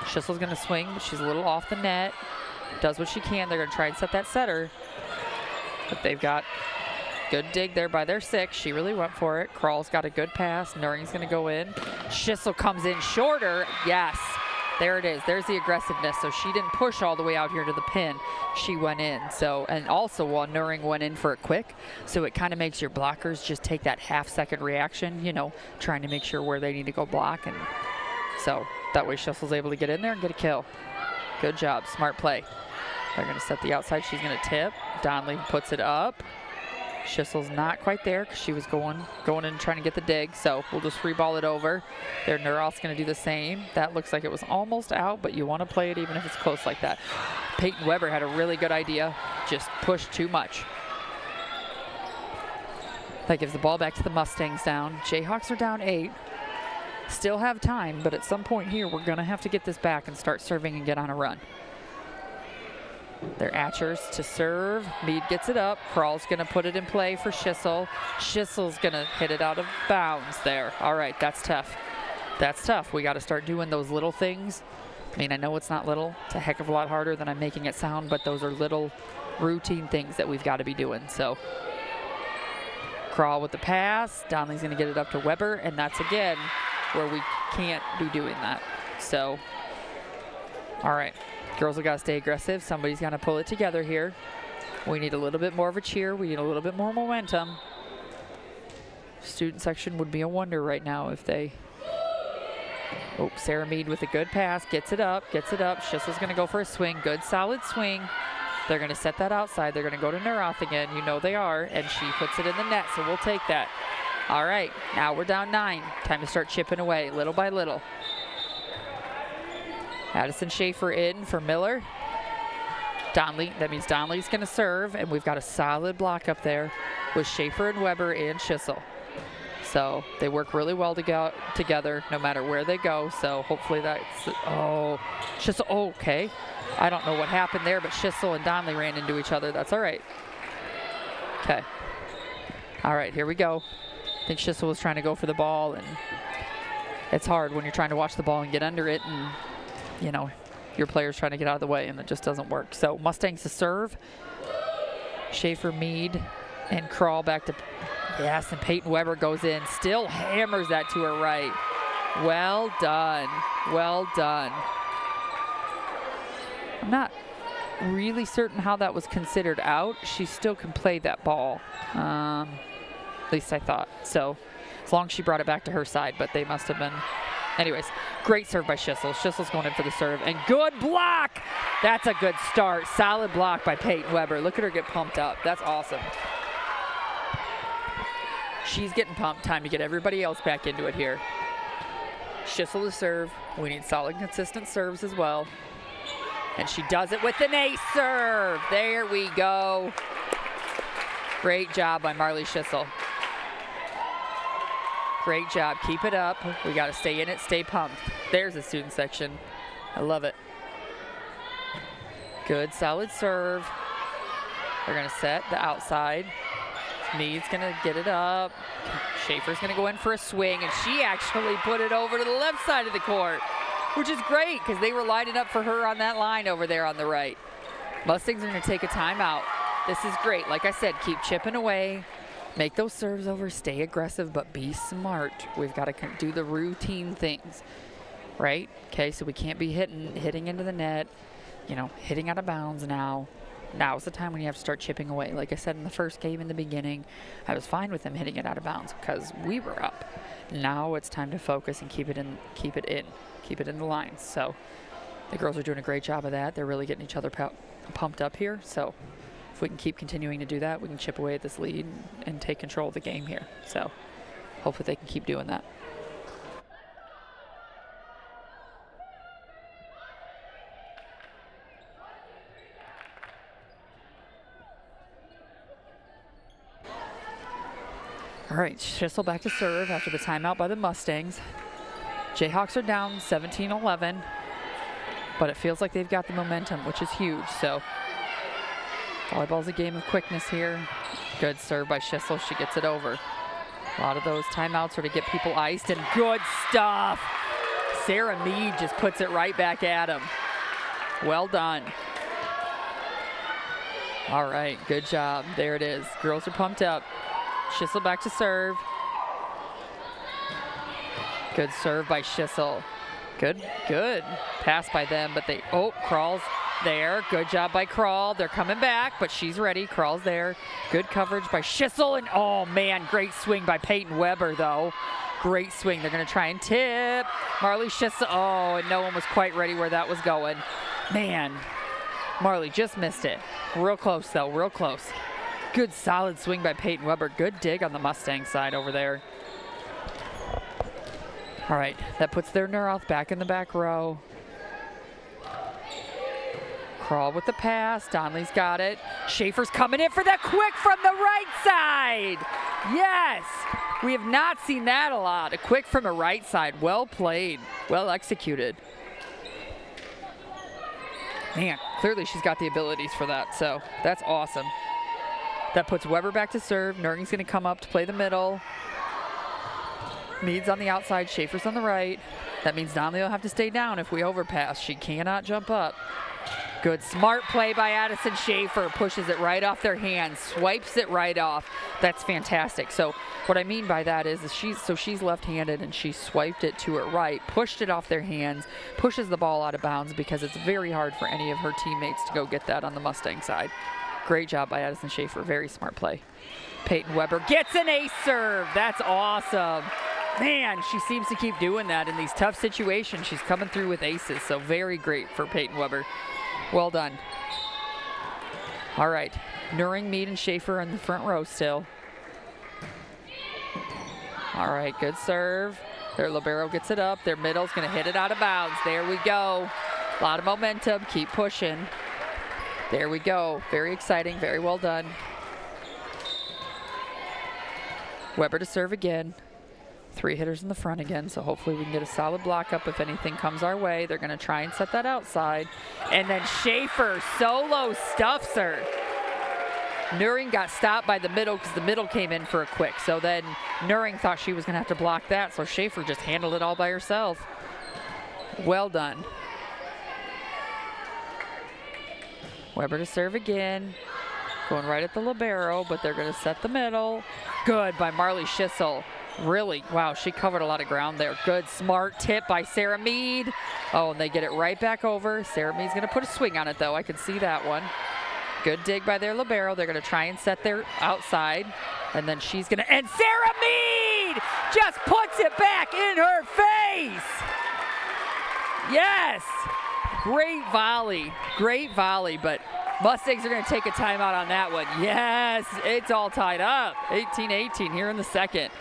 Schissel's gonna swing, but she's a little off the net. Does what she can. They're gonna try and set that setter, but they've got good dig there by their 6. She really went for it. Krull's got a good pass. Nuring's gonna go in. Schissel comes in shorter. Yes. There it is. There's the aggressiveness. So she didn't push all the way out here to the pin. She went in. So, and also while Nuring went in for it quick, so it kind of makes your blockers just take that half-second reaction, trying to make sure where they need to go block. And so that way Schissel's able to get in there and get a kill. Good job. Smart play. They're going to set the outside. She's going to tip. Donnelly puts it up. Schissel's not quite there because she was going in and trying to get the dig, so we'll just free ball it over. Their Neuroth's going to do the same. That looks like it was almost out, but you want to play it even if it's close like that. Peyton Weber had a really good idea, just pushed too much. That gives the ball back to the Mustangs down. Jayhawks are down 8. Still have time, but at some point here, we're going to have to get this back and start serving and get on a run. They're Atchers to serve. Mead gets it up. Krall's going to put it in play for Schissel. Schissel's going to hit it out of bounds there. All right, that's tough. That's tough. We got to start doing those little things. I mean, I know it's not little. It's a heck of a lot harder than I'm making it sound, but those are little routine things that we've got to be doing. So Krall with the pass. Donnelly's going to get it up to Weber, and that's, again, where we can't be doing that. So, all right. Girls have got to stay aggressive. Somebody's got to pull it together here. We need a little bit more of a cheer. We need a little bit more momentum. Student section would be a wonder right now if they... Oh, Sarah Mead with a good pass. Gets it up, gets it up. Schissel's going to go for a swing. Good, solid swing. They're going to set that outside. They're going to go to Neuroth again. You know they are. And she puts it in the net, so we'll take that. All right, now we're down 9. Time to start chipping away little by little. Addison Schaefer in for Miller. Donnelly, that means Donnelly's going to serve, and we've got a solid block up there with Schaefer and Weber and Schissel. So they work really well together no matter where they go. So hopefully that's, oh, Schissel, oh, okay. I don't know what happened there, but Schissel and Donnelly ran into each other. That's all right. Okay. All right, here we go. I think Schissel was trying to go for the ball, and it's hard when you're trying to watch the ball and get under it, and you know, your player's trying to get out of the way, and it just doesn't work. So Mustangs to serve. Schaefer, Mead, and Krall back to, yes, and Peyton Weber goes in. Still hammers that to her right. Well done. Well done. I'm not really certain how that was considered out. She still can play that ball. At least I thought. So as long as she brought it back to her side, but they must have been. Anyways, great serve by Schissel. Schissel's going in for the serve, and good block. That's a good start. Solid block by Peyton Weber. Look at her get pumped up. That's awesome. She's getting pumped. Time to get everybody else back into it here. Schissel to serve. We need solid, consistent serves as well. And she does it with an ace serve. There we go. Great job by Marley Schissel. Great job. Keep it up. We got to stay in it, stay pumped. There's the student section. I love it. Good, solid serve. We're going to set the outside. Mead's going to get it up. Schaefer's going to go in for a swing, and she actually put it over to the left side of the court, which is great because they were lining up for her on that line over there on the right. Mustangs are going to take a timeout. This is great. Like I said, keep chipping away. Make those serves over, stay aggressive, but be smart. We've got to do the routine things, right? Okay, so we can't be hitting into the net, you know, hitting out of bounds now. Now's the time when you have to start chipping away. Like I said in the first game in the beginning, I was fine with them hitting it out of bounds because we were up. Now it's time to focus and keep it in the lines. So the girls are doing a great job of that. They're really getting each other pumped up here. So if we can keep continuing to do that, we can chip away at this lead and take control of the game here. So hopefully they can keep doing that. All right, Schissel back to serve after the timeout by the Mustangs. Jayhawks are down 17-11, but it feels like they've got the momentum, which is huge. So volleyball's a game of quickness here. Good serve by Schissel. She gets it over. A lot of those timeouts are to get people iced, and good stuff. Sarah Mead just puts it right back at him. Well done. All right, good job. There it is. Girls are pumped up. Schissel back to serve. Good serve by Schissel. Good pass by them, but Krall's there. Good job by Krall. They're coming back, but she's ready. Krall's there. Good coverage by Schissel, and oh man, great swing by Peyton Weber though. Great swing. They're gonna try and tip. Marley Schissel, oh, and no one was quite ready where that was going. Man, Marley just missed it. Real close though, real close. Good solid swing by Peyton Weber. Good dig on the Mustang side over there. All right, that puts their Neuroth back in the back row. Crawl with the pass. Donley's got it. Schaefer's coming in for that quick from the right side. Yes, we have not seen that a lot. A quick from the right side. Well played, well executed. Man, clearly she's got the abilities for that, so that's awesome. That puts Weber back to serve. Nuring's going to come up to play the middle. Mead's on the outside, Schaefer's on the right. That means Donnelly will have to stay down if we overpass. She cannot jump up. Good smart play by Addison Schaefer. Pushes it right off their hands, swipes it right off. That's fantastic. So what I mean by that is she's left-handed and she swiped it to her right, pushed it off their hands, pushes the ball out of bounds because it's very hard for any of her teammates to go get that on the Mustang side. Great job by Addison Schaefer. Very smart play. Peyton Weber gets an ace serve. That's awesome. Man, she seems to keep doing that in these tough situations. She's coming through with aces, so very great for Peyton Weber. Well done. All right, Nuring, Mead, and Schaefer in the front row still. All right, good serve. Their libero gets it up. Their middle's gonna hit it out of bounds. There we go. A lot of momentum, keep pushing. There we go, very exciting, very well done. Weber to serve again. 3 hitters in the front again, so hopefully we can get a solid block up if anything comes our way. They're gonna try and set that outside. And then Schaefer solo stuffs her. Nuring got stopped by the middle because the middle came in for a quick. So then Nuring thought she was gonna have to block that, so Schaefer just handled it all by herself. Well done. Weber to serve again. Going right at the libero, but they're gonna set the middle. Good by Marley Schissel. Really, wow, she covered a lot of ground there. Good, smart tip by Sarah Mead. Oh, and they get it right back over. Sarah Mead's gonna put a swing on it though. I could see that one. Good dig by their libero. They're gonna try and set their outside. And then she's gonna, and Sarah Mead just puts it back in her face. Yes, great volley, but Mustangs are gonna take a timeout on that one. Yes, it's all tied up. 18-18 here in the second.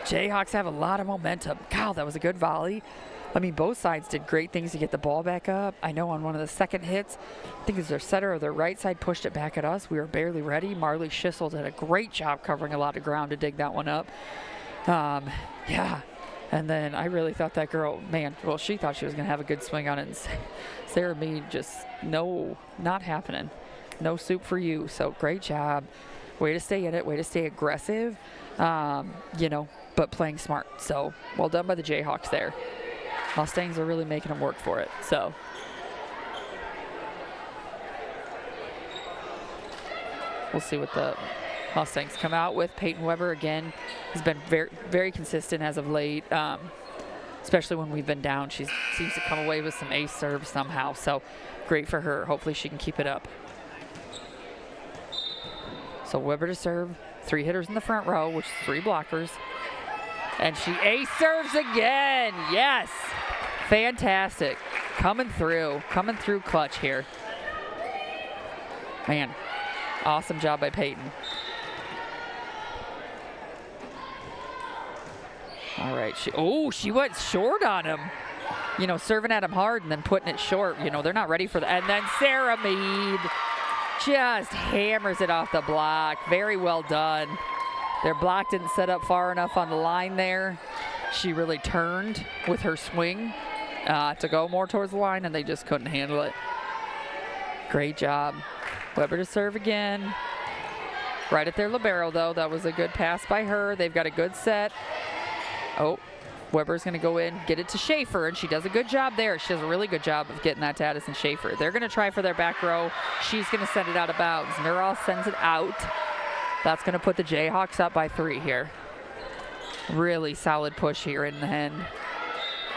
Jayhawks have a lot of momentum. God, that was a good volley. I mean, both sides did great things to get the ball back up. I know on one of the second hits, I think it was their setter or their right side pushed it back at us. We were barely ready. Marley Schissel did a great job covering a lot of ground to dig that one up. Yeah, and then I really thought that girl, man, well, she thought she was gonna have a good swing on it. And Sarah Mead just, no, not happening. No soup for you, so great job. Way to stay in it, way to stay aggressive, you know, but playing smart. So well done by the Jayhawks there. Mustangs are really making them work for it. So we'll see what the Mustangs come out with. Peyton Weber again has been very, very consistent as of late, especially when we've been down. She seems to come away with some ace serves somehow. So great for her. Hopefully she can keep it up. So Weber to serve. 3 hitters in the front row, which is 3 blockers. And she ace serves again. Yes. Fantastic. Coming through clutch here. Man, awesome job by Peyton. All right, she went short on him. You know, serving at him hard and then putting it short. You know, they're not ready for that. And then Sarah Mead just hammers it off the block. Very well done. Their block didn't set up far enough on the line there. She really turned with her swing to go more towards the line, and they just couldn't handle it. Great job. Weber to serve again. Right at their libero, though. That was a good pass by her. They've got a good set. Oh, Weber's going to go in, get it to Schaefer, and she does a good job there. She does a really good job of getting that to Addison Schaefer. They're going to try for their back row. She's going to send it out of bounds. Neuroth sends it out. That's going to put the Jayhawks up by 3 here. Really solid push here in the end.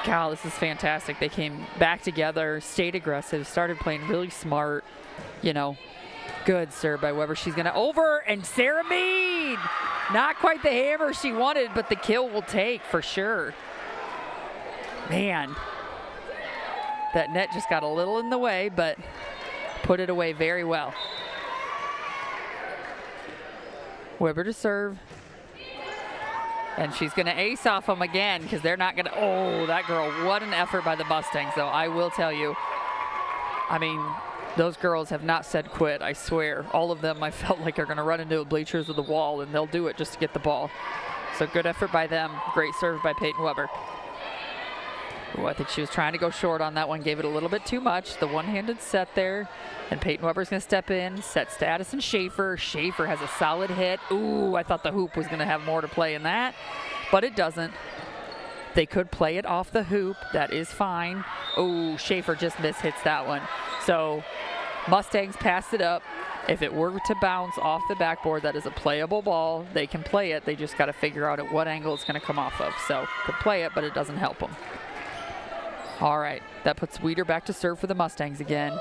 God, this is fantastic. They came back together, stayed aggressive, started playing really smart. You know, good serve by Weber. She's going to over, and Sarah Mead! Not quite the hammer she wanted, but the kill will take for sure. Man, that net just got a little in the way, but put it away very well. Weber to serve. And she's going to ace off them again because they're not going to. Oh, that girl. What an effort by the Mustangs, though. I will tell you. I mean, those girls have not said quit, I swear. All of them, I felt like, are going to run into the bleachers with the wall, and they'll do it just to get the ball. So good effort by them. Great serve by Peyton Weber. Ooh, I think she was trying to go short on that one. Gave it a little bit too much. The one-handed set there. And Peyton Weber's going to step in. Set status and Schaefer. Schaefer has a solid hit. Ooh, I thought the hoop was going to have more to play in that. But it doesn't. They could play it off the hoop. That is fine. Ooh, Schaefer just mishits that one. So Mustangs passed it up. If it were to bounce off the backboard, that is a playable ball. They can play it. They just got to figure out at what angle it's going to come off of. So could play it, but it doesn't help them. All right, that puts Weeder back to serve for the Mustangs again.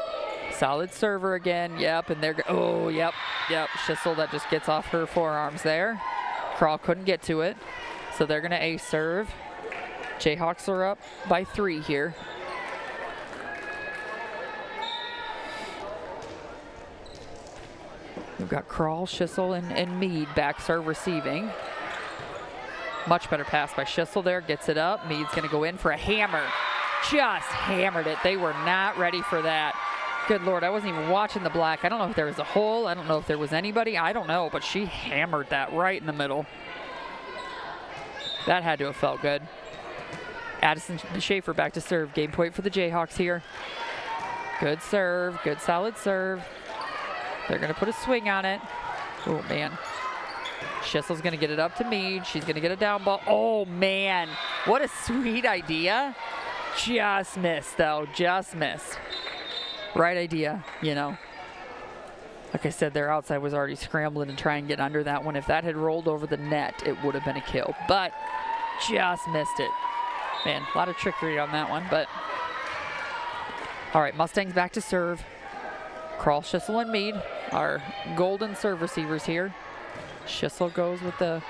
Solid server again. Yep, and they're yep. Schissel, that just gets off her forearms there. Crawl couldn't get to it, so they're going to ace serve. Jayhawks are up by 3 here. We've got Crawl, Schissel, and Mead back serve receiving. Much better pass by Schissel there. Gets it up. Mead's going to go in for a hammer. Just hammered it. They were not ready for that. Good Lord, I wasn't even watching the black. I don't know if there was a hole. I don't know if there was anybody. I don't know, but she hammered that right in the middle. That had to have felt good. Addison Schaefer back to serve. Game point for the Jayhawks here. Good serve. Good solid serve. They're going to put a swing on it. Oh, man. Schissel's going to get it up to Mead. She's going to get a down ball. Oh, man. What a sweet idea. Just missed, though. Just missed. Right idea, you know. Like I said, their outside was already scrambling and trying to get under that one. If that had rolled over the net, it would have been a kill. But just missed it. Man, a lot of trickery on that one, but. All right, Mustangs back to serve. Crawl, Schissel, and Mead, our golden serve receivers here. Schissel goes with the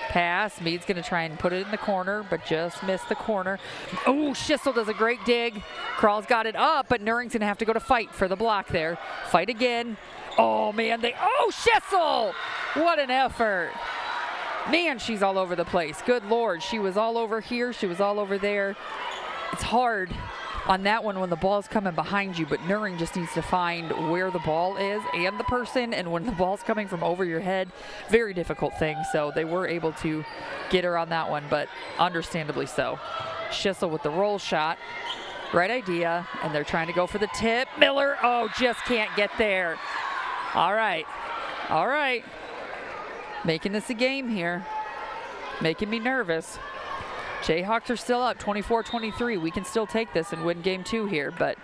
pass. Mead's going to try and put it in the corner, but just missed the corner. Oh, Schissel does a great dig. Crawl's got it up, but Nuring's going to have to go to fight for the block there. Fight again. Oh, man. Oh, Schissel! What an effort. Man, she's all over the place. Good Lord. She was all over here. She was all over there. It's hard on that one when the ball's coming behind you, but Nuring just needs to find where the ball is and the person, and when the ball's coming from over your head, very difficult thing. So they were able to get her on that one, but understandably so. Schissel with the roll shot. Right idea, and they're trying to go for the tip. Miller, oh, just can't get there. All right. All right. Making this a game here. Making me nervous. Jayhawks are still up 24-23. We can still take this and win game 2 here, but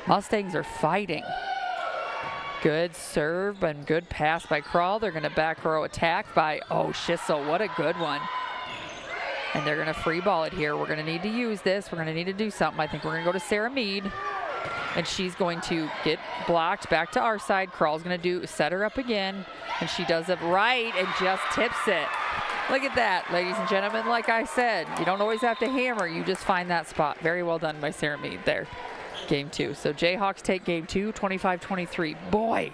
Mustangs are fighting. Good serve and good pass by Crawl. They're going to back row attack by, oh, Schissel. What a good one. And they're going to free ball it here. We're going to need to use this. We're going to need to do something. I think we're going to go to Sarah Mead, and she's going to get blocked back to our side. Crawl's going to set her up again, and she does it right and just tips it. Look at that, ladies and gentlemen. Like I said, you don't always have to hammer. You just find that spot. Very well done by Sarah Mead there. Game 2. So Jayhawks take game 2, 25-23. Boy,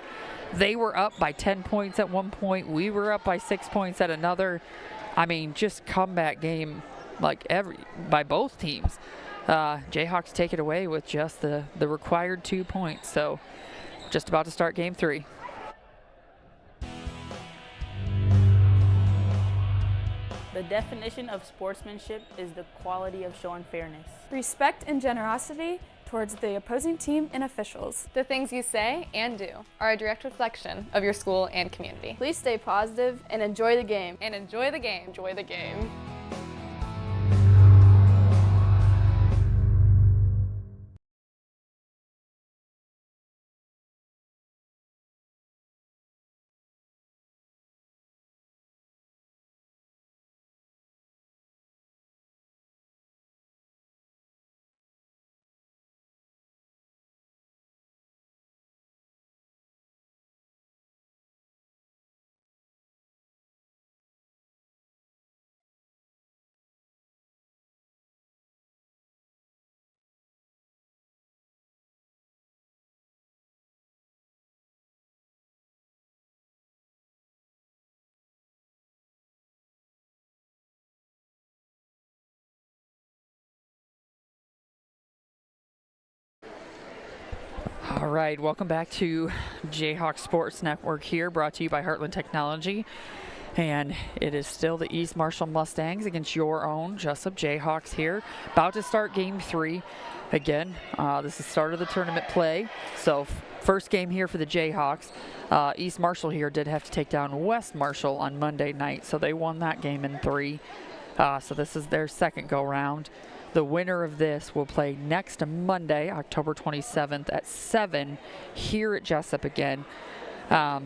they were up by 10 points at one point. We were up by 6 points at another. I mean, just comeback game like by both teams. Jayhawks take it away with just the required 2 points. So just about to start game 3. The definition of sportsmanship is the quality of showing fairness. Respect and generosity towards the opposing team and officials. The things you say and do are a direct reflection of your school and community. Please stay positive and enjoy the game. And enjoy the game. Enjoy the game. All right, welcome back to Jayhawk Sports Network here, brought to you by Heartland Technology. And it is still the East Marshall Mustangs against your own Jesup Jayhawks here. About to start game 3. Again, this is the start of the tournament play. So first game here for the Jayhawks. East Marshall here did have to take down West Marshall on Monday night, so they won that game in 3. So this is their second go-round. The winner of this will play next Monday, October 27th at 7 here at Jesup again.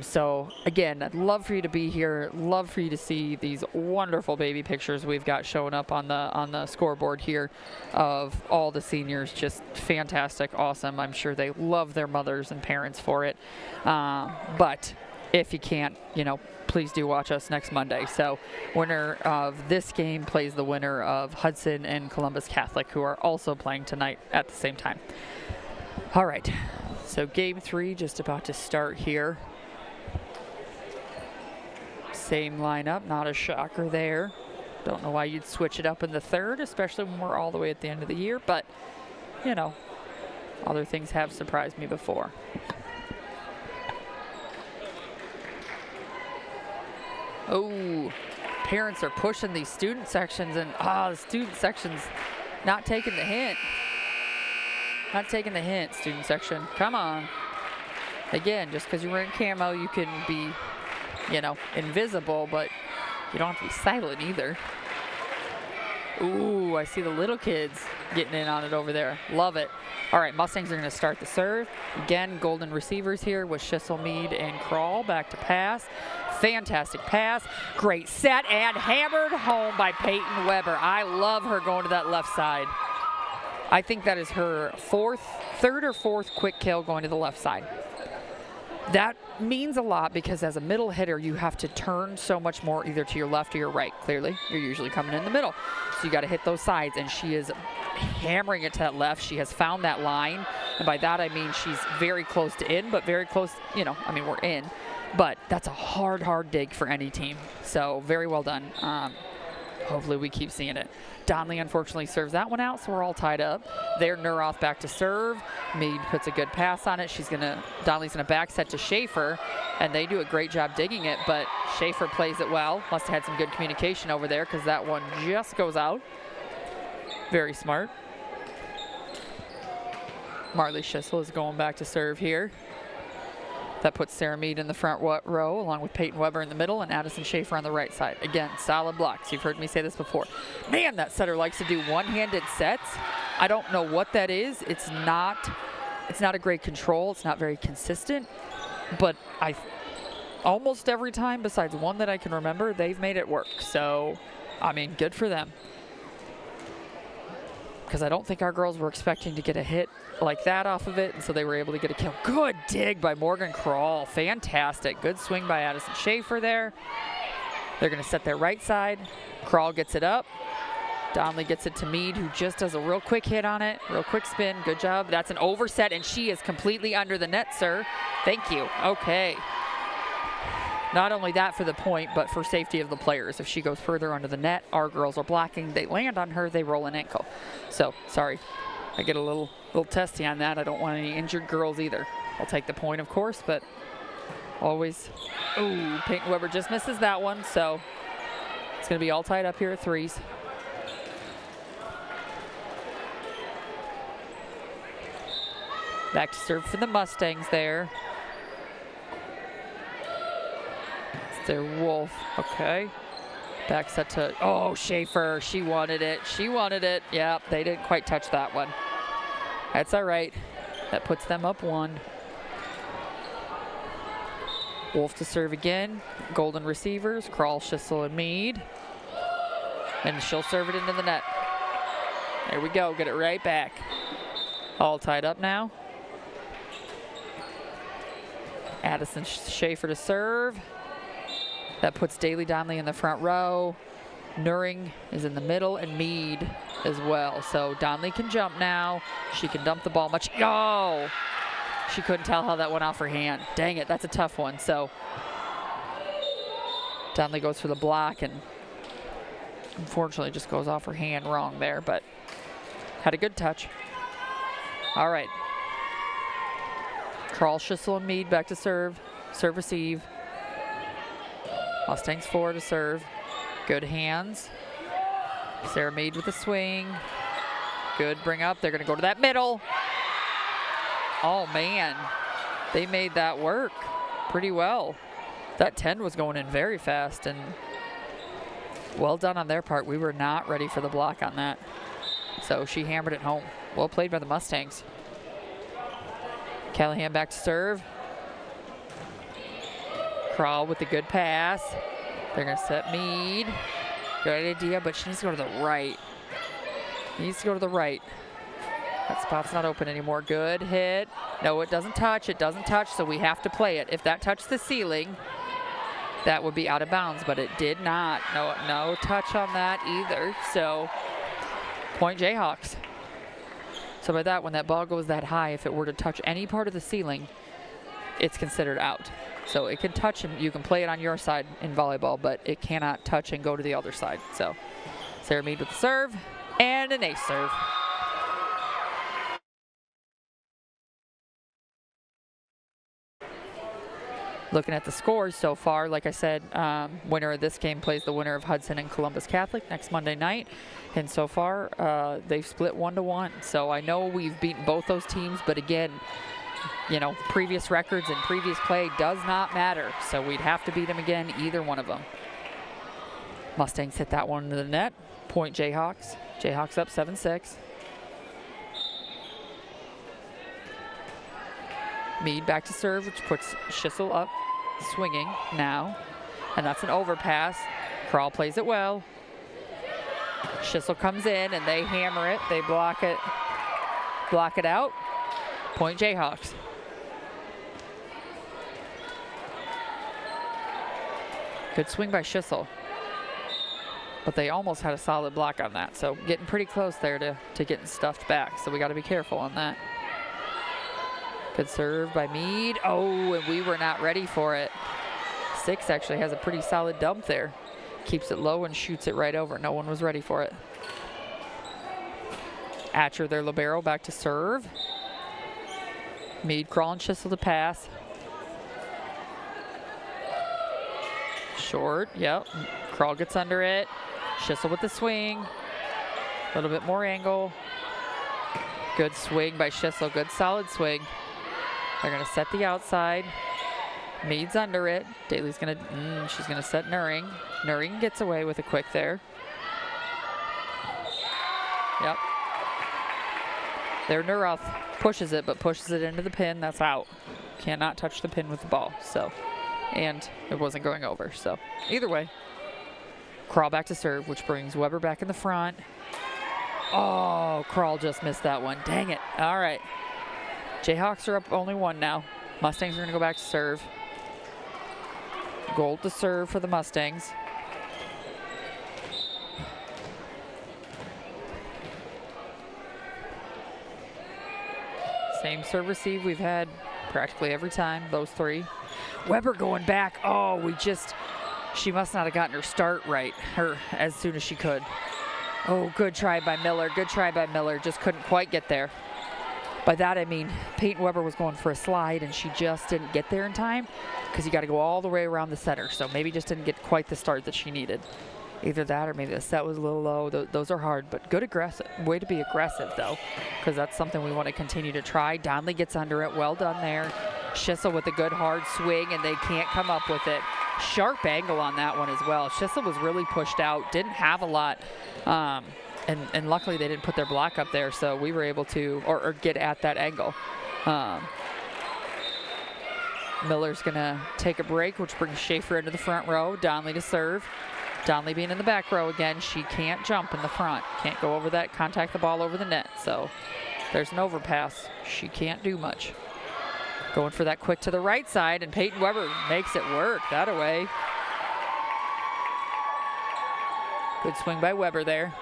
So again, I'd love for you to be here. Love for you to see these wonderful baby pictures we've got showing up on the scoreboard here of all the seniors. Just fantastic, awesome. I'm sure they love their mothers and parents for it. But if you can't, please do watch us next Monday. So winner of this game plays the winner of Hudson and Columbus Catholic, who are also playing tonight at the same time. All right, so game 3 just about to start here. Same lineup, not a shocker there. Don't know why you'd switch it up in the third, especially when we're all the way at the end of the year, but other things have surprised me before. Oh, parents are pushing these student sections, and the student section's not taking the hint. Not taking the hint, student section. Come on. Again, just because you're wearing camo, you can be, invisible, but you don't have to be silent either. Ooh, I see the little kids getting in on it over there. Love it. All right, Mustangs are going to start the serve. Again, golden receivers here with Schissel, Mead, and Krall. Back to pass. Fantastic pass. Great set, and hammered home by Peyton Weber. I love her going to that left side. I think that is her third or fourth quick kill going to the left side. That means a lot because as a middle hitter, you have to turn so much more either to your left or your right. Clearly, you're usually coming in the middle. So you got to hit those sides, and she is hammering it to that left. She has found that line, and by that I mean she's very close to in, but very close, we're in. But that's a hard dig for any team. So very well done. Hopefully we keep seeing it. Donley unfortunately serves that one out, so we're all tied up. There, Nuroth back to serve. Mead puts a good pass on it. Donley's gonna back set to Schaefer, and they do a great job digging it, but Schaefer plays it well. Must have had some good communication over there because that one just goes out. Very smart. Marley Schissel is going back to serve here. That puts Sarah Mead in the front row, along with Peyton Weber in the middle and Addison Schaefer on the right side. Again, solid blocks. You've heard me say this before. Man, that setter likes to do one-handed sets. I don't know what that is. It's not a great control. It's not very consistent. But almost every time, besides one that I can remember, they've made it work. So, good for them. Because I don't think our girls were expecting to get a hit like that off of it, and so they were able to get a kill. Good dig by Morgan Krall. Fantastic. Good swing by Addison Schaefer there. They're going to set their right side. Krall gets it up. Donley gets it to Mead, who just does a real quick hit on it. Real quick spin. Good job. That's an overset, and she is completely under the net, sir. Thank you. Okay. Not only that for the point, but for safety of the players. If she goes further under the net, our girls are blocking. They land on her, they roll an ankle. So, sorry. I get a little testy on that. I don't want any injured girls either. I'll take the point, of course, but always. Ooh, Peyton Weber just misses that one, so it's going to be all tied up here at 3s. Back to serve for the Mustangs there. Their Wolf, okay. Back set to, Schaefer, she wanted it. Yep, they didn't quite touch that one. That's all right. That puts them up 1. Wolf to serve again. Golden receivers, Krall, Schissel, and Mead. And she'll serve it into the net. There we go, get it right back. All tied up now. Addison Schaefer to serve. That puts Daly Donley in the front row. Nuring is in the middle, and Mead as well. So Donley can jump now. She can dump the ball much. Oh! She couldn't tell how that went off her hand. Dang it, that's a tough one. So Donley goes for the block, and unfortunately just goes off her hand wrong there, but had a good touch. All right. Crawl, Schissel, and Mead back to serve. Serve, receive. Mustangs 4 to serve. Good hands. Sarah Mead with a swing. Good bring up. They're going to go to that middle. Oh, man. They made that work pretty well. That 10 was going in very fast, and well done on their part. We were not ready for the block on that. So she hammered it home. Well played by the Mustangs. Callahan back to serve. Crawl with a good pass. They're going to set Mead. Good idea, but she needs to go to the right. Needs to go to the right. That spot's not open anymore. Good hit. No, it doesn't touch. It doesn't touch, so we have to play it. If that touched the ceiling, that would be out of bounds, but it did not. No touch on that either. So, point Jayhawks. So by that, when that ball goes that high, if it were to touch any part of the ceiling, it's considered out. So it can touch and you can play it on your side in volleyball, but it cannot touch and go to the other side. So Sarah Mead with the serve and an ace serve. Looking at the scores so far, like I said, winner of this game plays the winner of Hudson and Columbus Catholic next Monday night. And so far, they've split 1-1. So I know we've beaten both those teams, but again, you know, previous records and previous play does not matter. So we'd have to beat them again, either one of them. Mustangs hit that one into the net. Point Jayhawks. Jayhawks up 7-6. Mead back to serve, which puts Schissel up, swinging now. And that's an overpass. Crawl plays it well. Schissel comes in and they hammer it. They block it out. Point Jayhawks. Good swing by Schissel. But they almost had a solid block on that. So getting pretty close there to getting stuffed back. So we got to be careful on that. Good serve by Mead. Oh, and we were not ready for it. 6 actually has a pretty solid dump there. Keeps it low and shoots it right over. No one was ready for it. Atcher, their libero, back to serve. Mead, Crawl, and Schissel to pass. Short, yep. Crawl gets under it. Schissel with the swing. A little bit more angle. Good swing by Schissel. Good solid swing. They're going to set the outside. Mead's under it. Daly's going to, she's going to set Nuring. Nuring gets away with a quick there. Yep. There, Nuroth pushes it, but pushes it into the pin. That's out. Cannot touch the pin with the ball. So, and it wasn't going over. So, either way. Crawl back to serve, which brings Weber back in the front. Oh, Crawl just missed that one. Dang it. All right. Jayhawks are up only 1 now. Mustangs are going to go back to serve. Gold to serve for the Mustangs. Same serve receive we've had practically every time, those 3. Weber going back. Oh, she must not have gotten her start right as soon as she could. Oh, good try by Miller. Good try by Miller. Just couldn't quite get there. By that, I mean, Peyton Weber was going for a slide, and she just didn't get there in time because you got to go all the way around the center. So maybe just didn't get quite the start that she needed. Either that or maybe the set was a little low. Those are hard, but good aggressive. Way to be aggressive, though, because that's something we want to continue to try. Donnelly gets under it. Well done there. Schissel with a good hard swing, and they can't come up with it. Sharp angle on that one as well. Schissel was really pushed out. Didn't have a lot. And luckily they didn't put their block up there, so we were able to, or get at that angle. Miller's gonna take a break, which brings Schaefer into the front row. Donnelly to serve. Donnelly being in the back row again. She can't jump in the front. Can't go over that, contact the ball over the net. So there's an overpass. She can't do much. Going for that quick to the right side, and Peyton Weber makes it work. That away. Good swing by Weber there.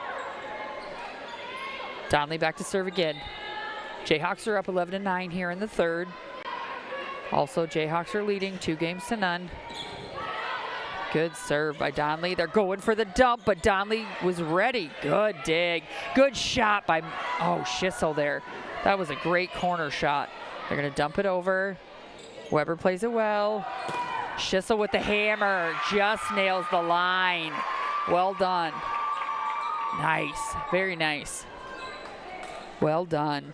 Donnelly back to serve again. Jayhawks are up 11-9 here in the 3rd. Also, Jayhawks are leading 2-0. Good serve by Donnelly. They're going for the dump, but Donnelly was ready. Good dig. Good shot by, Schissel there. That was a great corner shot. They're going to dump it over. Weber plays it well. Schissel with the hammer, just nails the line. Well done. Nice, very nice. Well done.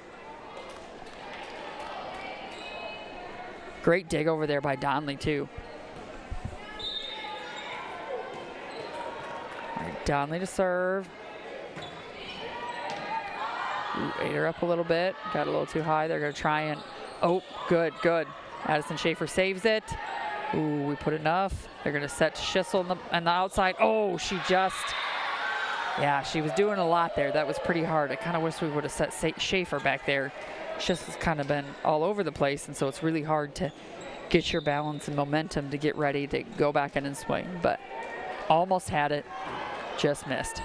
Great dig over there by Donley too. All right, Donley to serve. Ooh, ate her up a little bit. Got a little too high. They're going to try and, oh, good, good. Addison Schaefer saves it. Ooh, we put enough. They're going to set Schissel on the outside. Oh, she just, yeah, she was doing a lot there. That was pretty hard. I kind of wish we would have set Schaefer back there. Schissel's kind of been all over the place, and so it's really hard to get your balance and momentum to get ready to go back in and swing. But almost had it, just missed.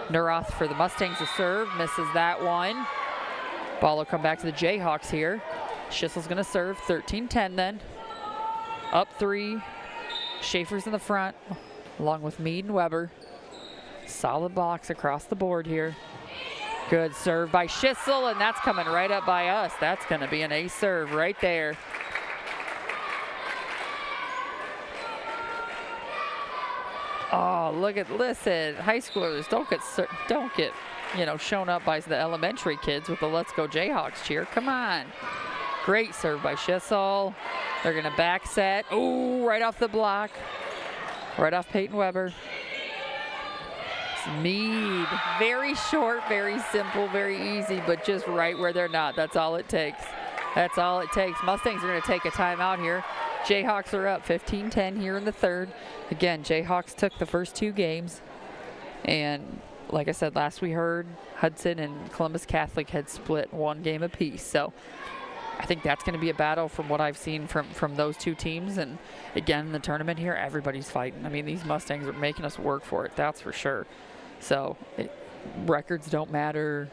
Neuroth for the Mustangs to serve, misses that one. Ball will come back to the Jayhawks here. Schissel's going to serve, 13-10 then. Up 3. Schaefer's in the front, along with Mead and Weber. Solid box across the board here. Good serve by Schissel, and that's coming right up by us. That's going to be an ace serve right there. Oh, listen, high schoolers don't get, shown up by the elementary kids with the Let's Go Jayhawks cheer. Come on. Great serve by Schissel. They're going to back set. Ooh, right off the block. Right off Peyton Weber. It's Mead. Very short, very simple, very easy, but just right where they're not. That's all it takes. That's all it takes. Mustangs are going to take a timeout here. Jayhawks are up 15-10 here in the third. Again, Jayhawks took the first 2 games. And like I said, last we heard, Hudson and Columbus Catholic had split 1 game apiece. So I think that's going to be a battle from what I've seen from those 2 teams. And again, in the tournament here, everybody's fighting. I mean, these Mustangs are making us work for it, that's for sure. So records don't matter,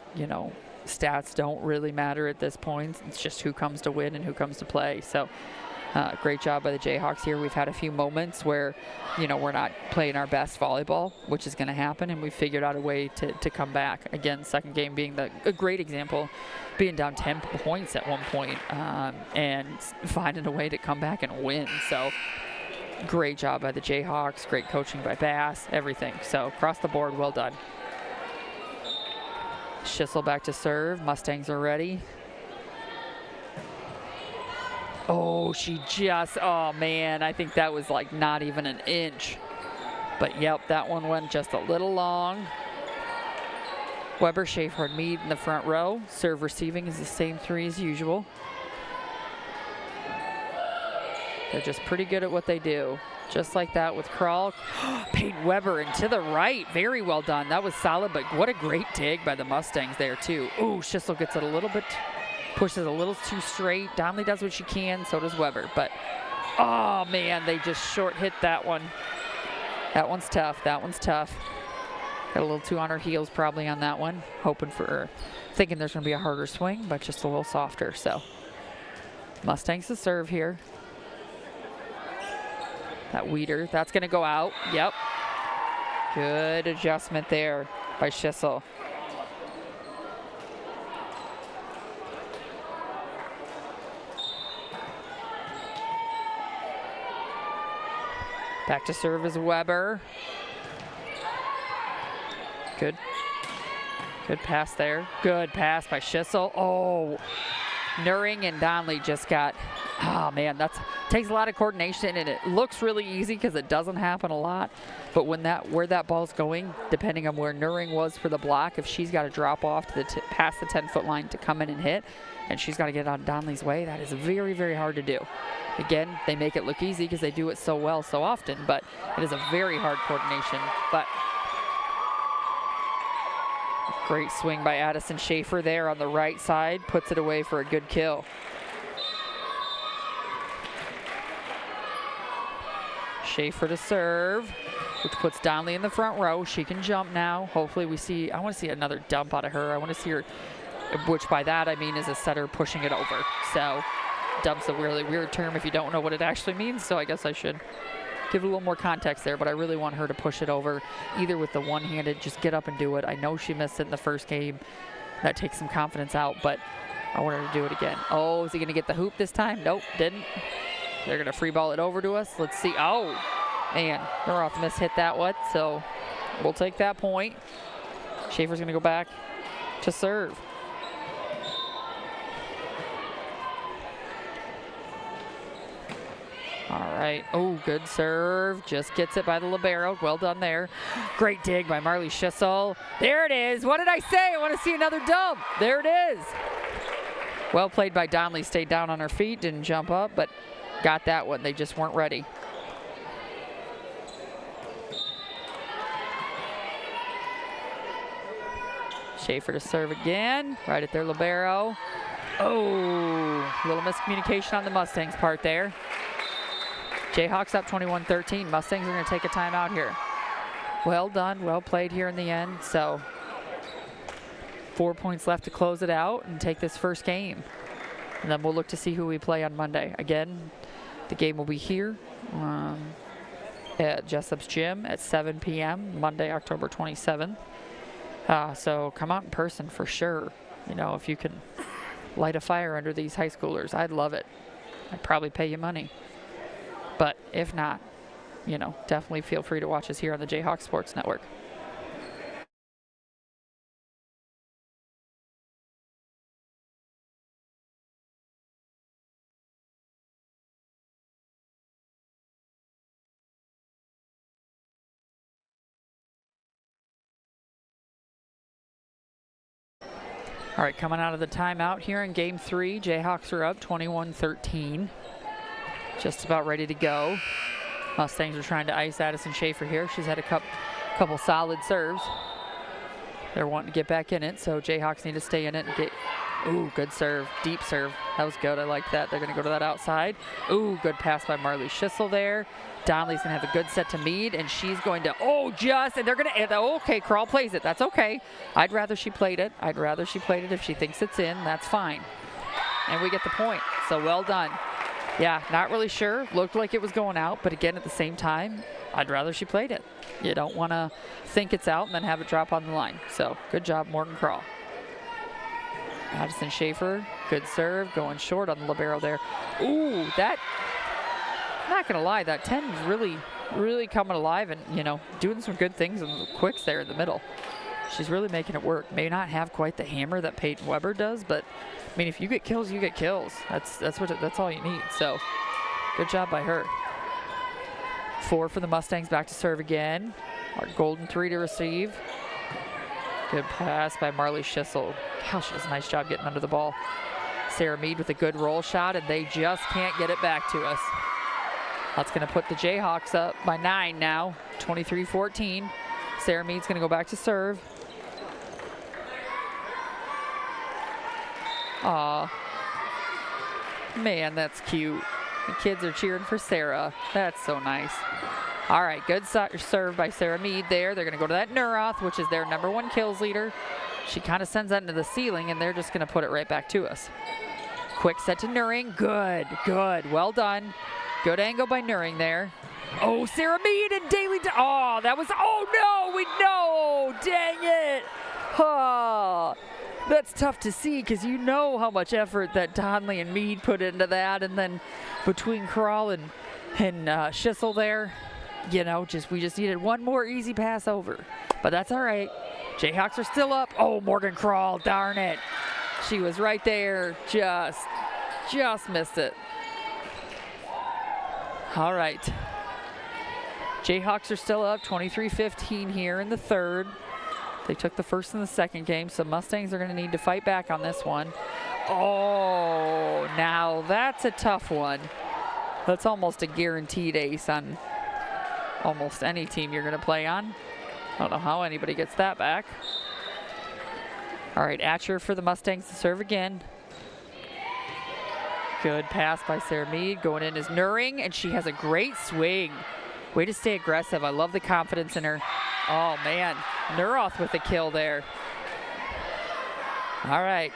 stats don't really matter at this point. It's just who comes to win and who comes to play. So great job by the Jayhawks here. We've had a few moments where, we're not playing our best volleyball, which is going to happen, and we figured out a way to come back. Again, second game being a great example, being down 10 points at one point, and finding a way to come back and win. So great job by the Jayhawks, great coaching by Bass, everything. So across the board, well done. Schissel back to serve. Mustangs are ready. Oh, oh man, I think that was like not even an inch. But yep, that one went just a little long. Weber, Schaefer, and Mead in the front row. Serve receiving is the same 3 as usual. They're just pretty good at what they do. Just like that with Kral. Peyton Weber and to the right. Very well done. That was solid, but what a great dig by the Mustangs there too. Ooh, Schissel gets it a little bit, pushes a little too straight. Donley does what she can, so does Weber. But, oh man, they just short hit that one. That one's tough, that one's tough. Got a little too on her heels probably on that one. Thinking there's gonna be a harder swing, but just a little softer, so. Mustangs to serve here. That Weeder, that's gonna go out, yep. Good adjustment there by Schissel. Back to serve is Weber. Good pass there. Good pass by Schissel. Oh, Nuring and Donley just got, oh man, takes a lot of coordination, and it looks really easy because it doesn't happen a lot. But where that ball's going, depending on where Nuring was for the block, if she's got to drop off to past the 10-foot line to come in and hit, and she's got to get on Donley's way, that is very, very hard to do. Again, they make it look easy because they do it so well so often, but it is a very hard coordination. But great swing by Addison Schaefer there on the right side, puts it away for a good kill. Schaefer to serve, which puts Donley in the front row. She can jump now. Hopefully I want to see another dump out of her. I want to see her, which by that I mean is a setter pushing it over. So dump's a really weird term if you don't know what it actually means, so I guess I should give it a little more context there, but I really want her to push it over, either with the one-handed, just get up and do it. I know she missed it in the first game. That takes some confidence out, but I want her to do it again. Oh, is he going to get the hoop this time? Nope, didn't. They're going to free ball it over to us. Let's see. Oh, man, Neuroth hit that one, so we'll take that point. Schaefer's going to go back to serve. All right. Oh, good serve. Just gets it by the libero. Well done there. Great dig by Marley Schissel. There it is. What did I say? I want to see another dump. There it is. Well played by Donnelly. Stayed down on her feet. Didn't jump up, but got that one. They just weren't ready. Schaefer to serve again. Right at their libero. Oh, little miscommunication on the Mustangs part there. Jayhawks up 21-13. Mustangs are going to take a timeout here. Well done, well played here in the end. So 4 points left to close it out and take this first game. And then we'll look to see who we play on Monday. Again, the game will be here at Jesup's gym at 7 p.m. Monday, October 27th. So come out in person for sure. You know, if you can light a fire under these high schoolers, I'd love it. I'd probably pay you money. But if not, you know, definitely feel free to watch us here on the Jayhawk Sports Network. All right, coming out of the timeout here in game 3, Jayhawks are up 21-13. Just about ready to go. Mustangs are trying to ice Addison Schaefer here. She's had a couple solid serves. They're wanting to get back in it, so Jayhawks need to stay in it and get. Ooh, good serve, deep serve. That was good, I like that. They're gonna go to that outside. Ooh, good pass by Marley Schissel there. Donnelly's gonna have a good set to Mead, and she's going to, and they're gonna, okay, Crawl plays it, that's okay. I'd rather she played it. If she thinks it's in, that's fine. And we get the point, so well done. Yeah, not really sure. Looked like it was going out, but again, at the same time, I'd rather she played it. You don't want to think it's out and then have it drop on the line. So, good job, Morgan Crawl. Addison Schaefer, good serve, going short on the libero there. Ooh, that, not going to lie, that 10 is really coming alive and, you know, doing some good things in the quicks there in the middle. She's really making it work. May not have quite the hammer that Peyton Weber does, but I mean, if you get kills, you get kills. That's all you need. So, good job by her. 4 for the Mustangs, back to serve again. Our golden 3 to receive. Good pass by Marley Schissel. Gosh, she does a nice job getting under the ball. Sarah Mead with a good roll shot, and they just can't get it back to us. That's going to put the Jayhawks up by 9 now, 23-14. Sarah Mead's going to go back to serve. Aw, man, that's cute. The kids are cheering for Sarah. That's so nice. All right, good serve by Sarah Mead there. They're going to go to that Neuroth, which is their #1 kills leader. She kind of sends that into the ceiling, and they're just going to put it right back to us. Quick set to Nuring. Good, good. Well done. Good angle by Nuring there. Oh, Sarah Mead and Daly. Oh, that was, oh no, we know. Dang it. Oh. That's tough to see because you know how much effort that Donnelly and Mead put into that, and then between Crawl and Schissel there, you know, we just needed one more easy pass over. But that's all right. Jayhawks are still up. Oh, Morgan Crawl, darn it. She was right there, just missed it. All right. Jayhawks are still up 23-15 here in the third. They took the first and the second game, so Mustangs are going to need to fight back on this one. Oh, now that's a tough one. That's almost a guaranteed ace on almost any team you're going to play on. I don't know how anybody gets that back. All right, Atcher for the Mustangs to serve again. Good pass by Sarah Mead. Going in is Nuring, and she has a great swing. Way to stay aggressive. I love the confidence in her. Oh, man. Neuroth with the kill there. All right.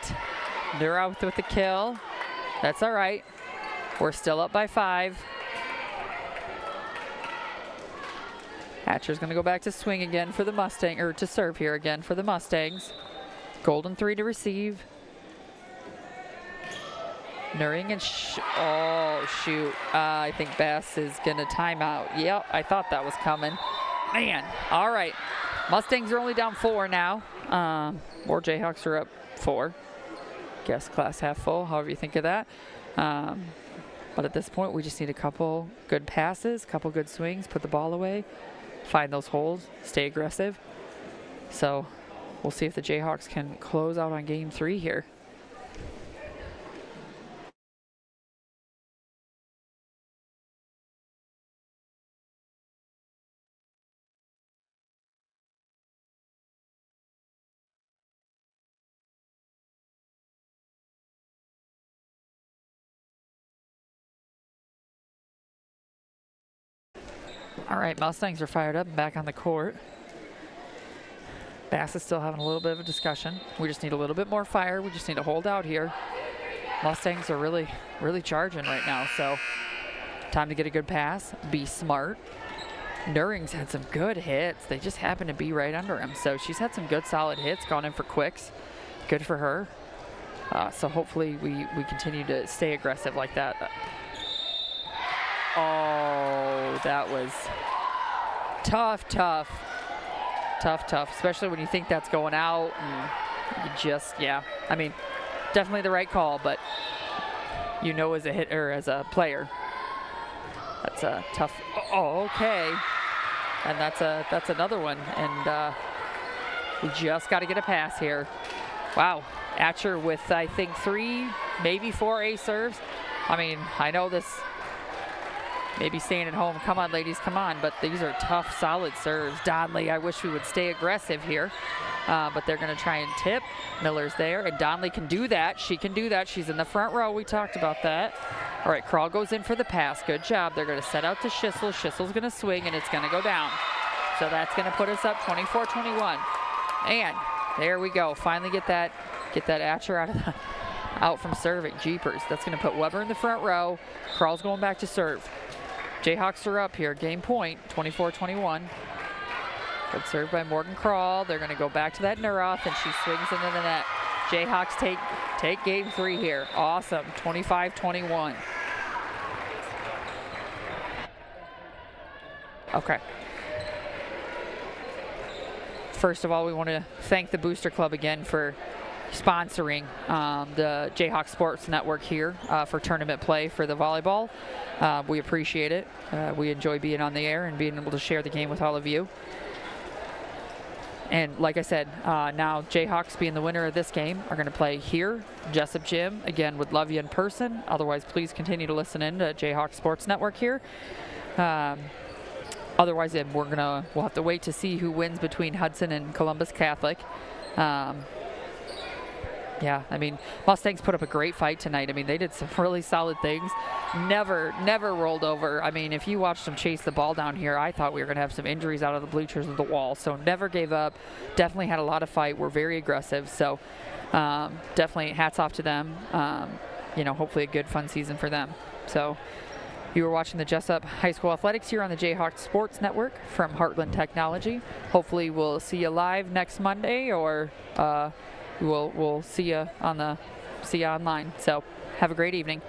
Neuroth with the kill. That's all right. We're still up by 5. Hatcher's going to go back to swing again for the Mustang, or to serve here again for the Mustangs. Golden 3 to receive. Nuring and oh shoot, I think Bass is gonna timeout. Yep, I thought that was coming. Man, all right. Mustangs are only down 4 now, or Jayhawks are up 4. Guess class half full, however you think of that. But at this point, we just need a couple good passes, couple good swings, put the ball away, find those holes, stay aggressive. So we'll see if the Jayhawks can close out on game 3 here. All right, Mustangs are fired up and back on the court. Bass is still having a little bit of a discussion. We just need a little bit more fire. We just need to hold out here. Mustangs are really, really charging right now, so time to get a good pass, be smart. Nuring's had some good hits. They just happen to be right under him, so she's had some good solid hits, gone in for quicks. Good for her. So hopefully we continue to stay aggressive like that. Oh, that was tough, especially when you think that's going out and you just, yeah. I mean, definitely the right call, but you know as a hitter, as a player, that's a tough, oh, okay. And that's another one, and we just got to get a pass here. Wow, Atcher with, I think, 3, maybe 4 ace serves. I mean, I know this, maybe staying at home. Come on, ladies, come on. But these are tough, solid serves. Donnelly, I wish we would stay aggressive here. But they're going to try and tip. Miller's there, and Donnelly can do that. She can do that. She's in the front row. We talked about that. All right, Kral goes in for the pass. Good job. They're going to set out to Schissel. Schissel's going to swing, and it's going to go down. So that's going to put us up 24-21. And there we go. Finally get that Atcher out from serving. Jeepers. That's going to put Weber in the front row. Kral's going back to serve. Jayhawks are up here, game point, 24-21. Good serve by Morgan Kral. They're going to go back to that Nuroth, and she swings into the net. Jayhawks take game 3 here. Awesome, 25-21. Okay. First of all, we want to thank the Booster Club again for sponsoring the Jayhawk Sports Network here for tournament play for the volleyball. We appreciate it. We enjoy being on the air and being able to share the game with all of you. And like I said, now Jayhawks, being the winner of this game, are going to play here, Jesup Gym. Again, would love you in person. Otherwise, please continue to listen in to Jayhawk Sports Network here. Otherwise, then we'll have to wait to see who wins between Hudson and Columbus Catholic. Yeah, I mean, Mustangs put up a great fight tonight. I mean, they did some really solid things. Never rolled over. I mean, if you watched them chase the ball down here, I thought we were going to have some injuries out of the bleachers of the wall. So never gave up. Definitely had a lot of fight. We're very aggressive. So definitely hats off to them. Hopefully a good, fun season for them. So you were watching the Jesup High School Athletics here on the Jayhawk Sports Network from Heartland Technology. Hopefully we'll see you live next Monday, or we'll see you online. So have a great evening.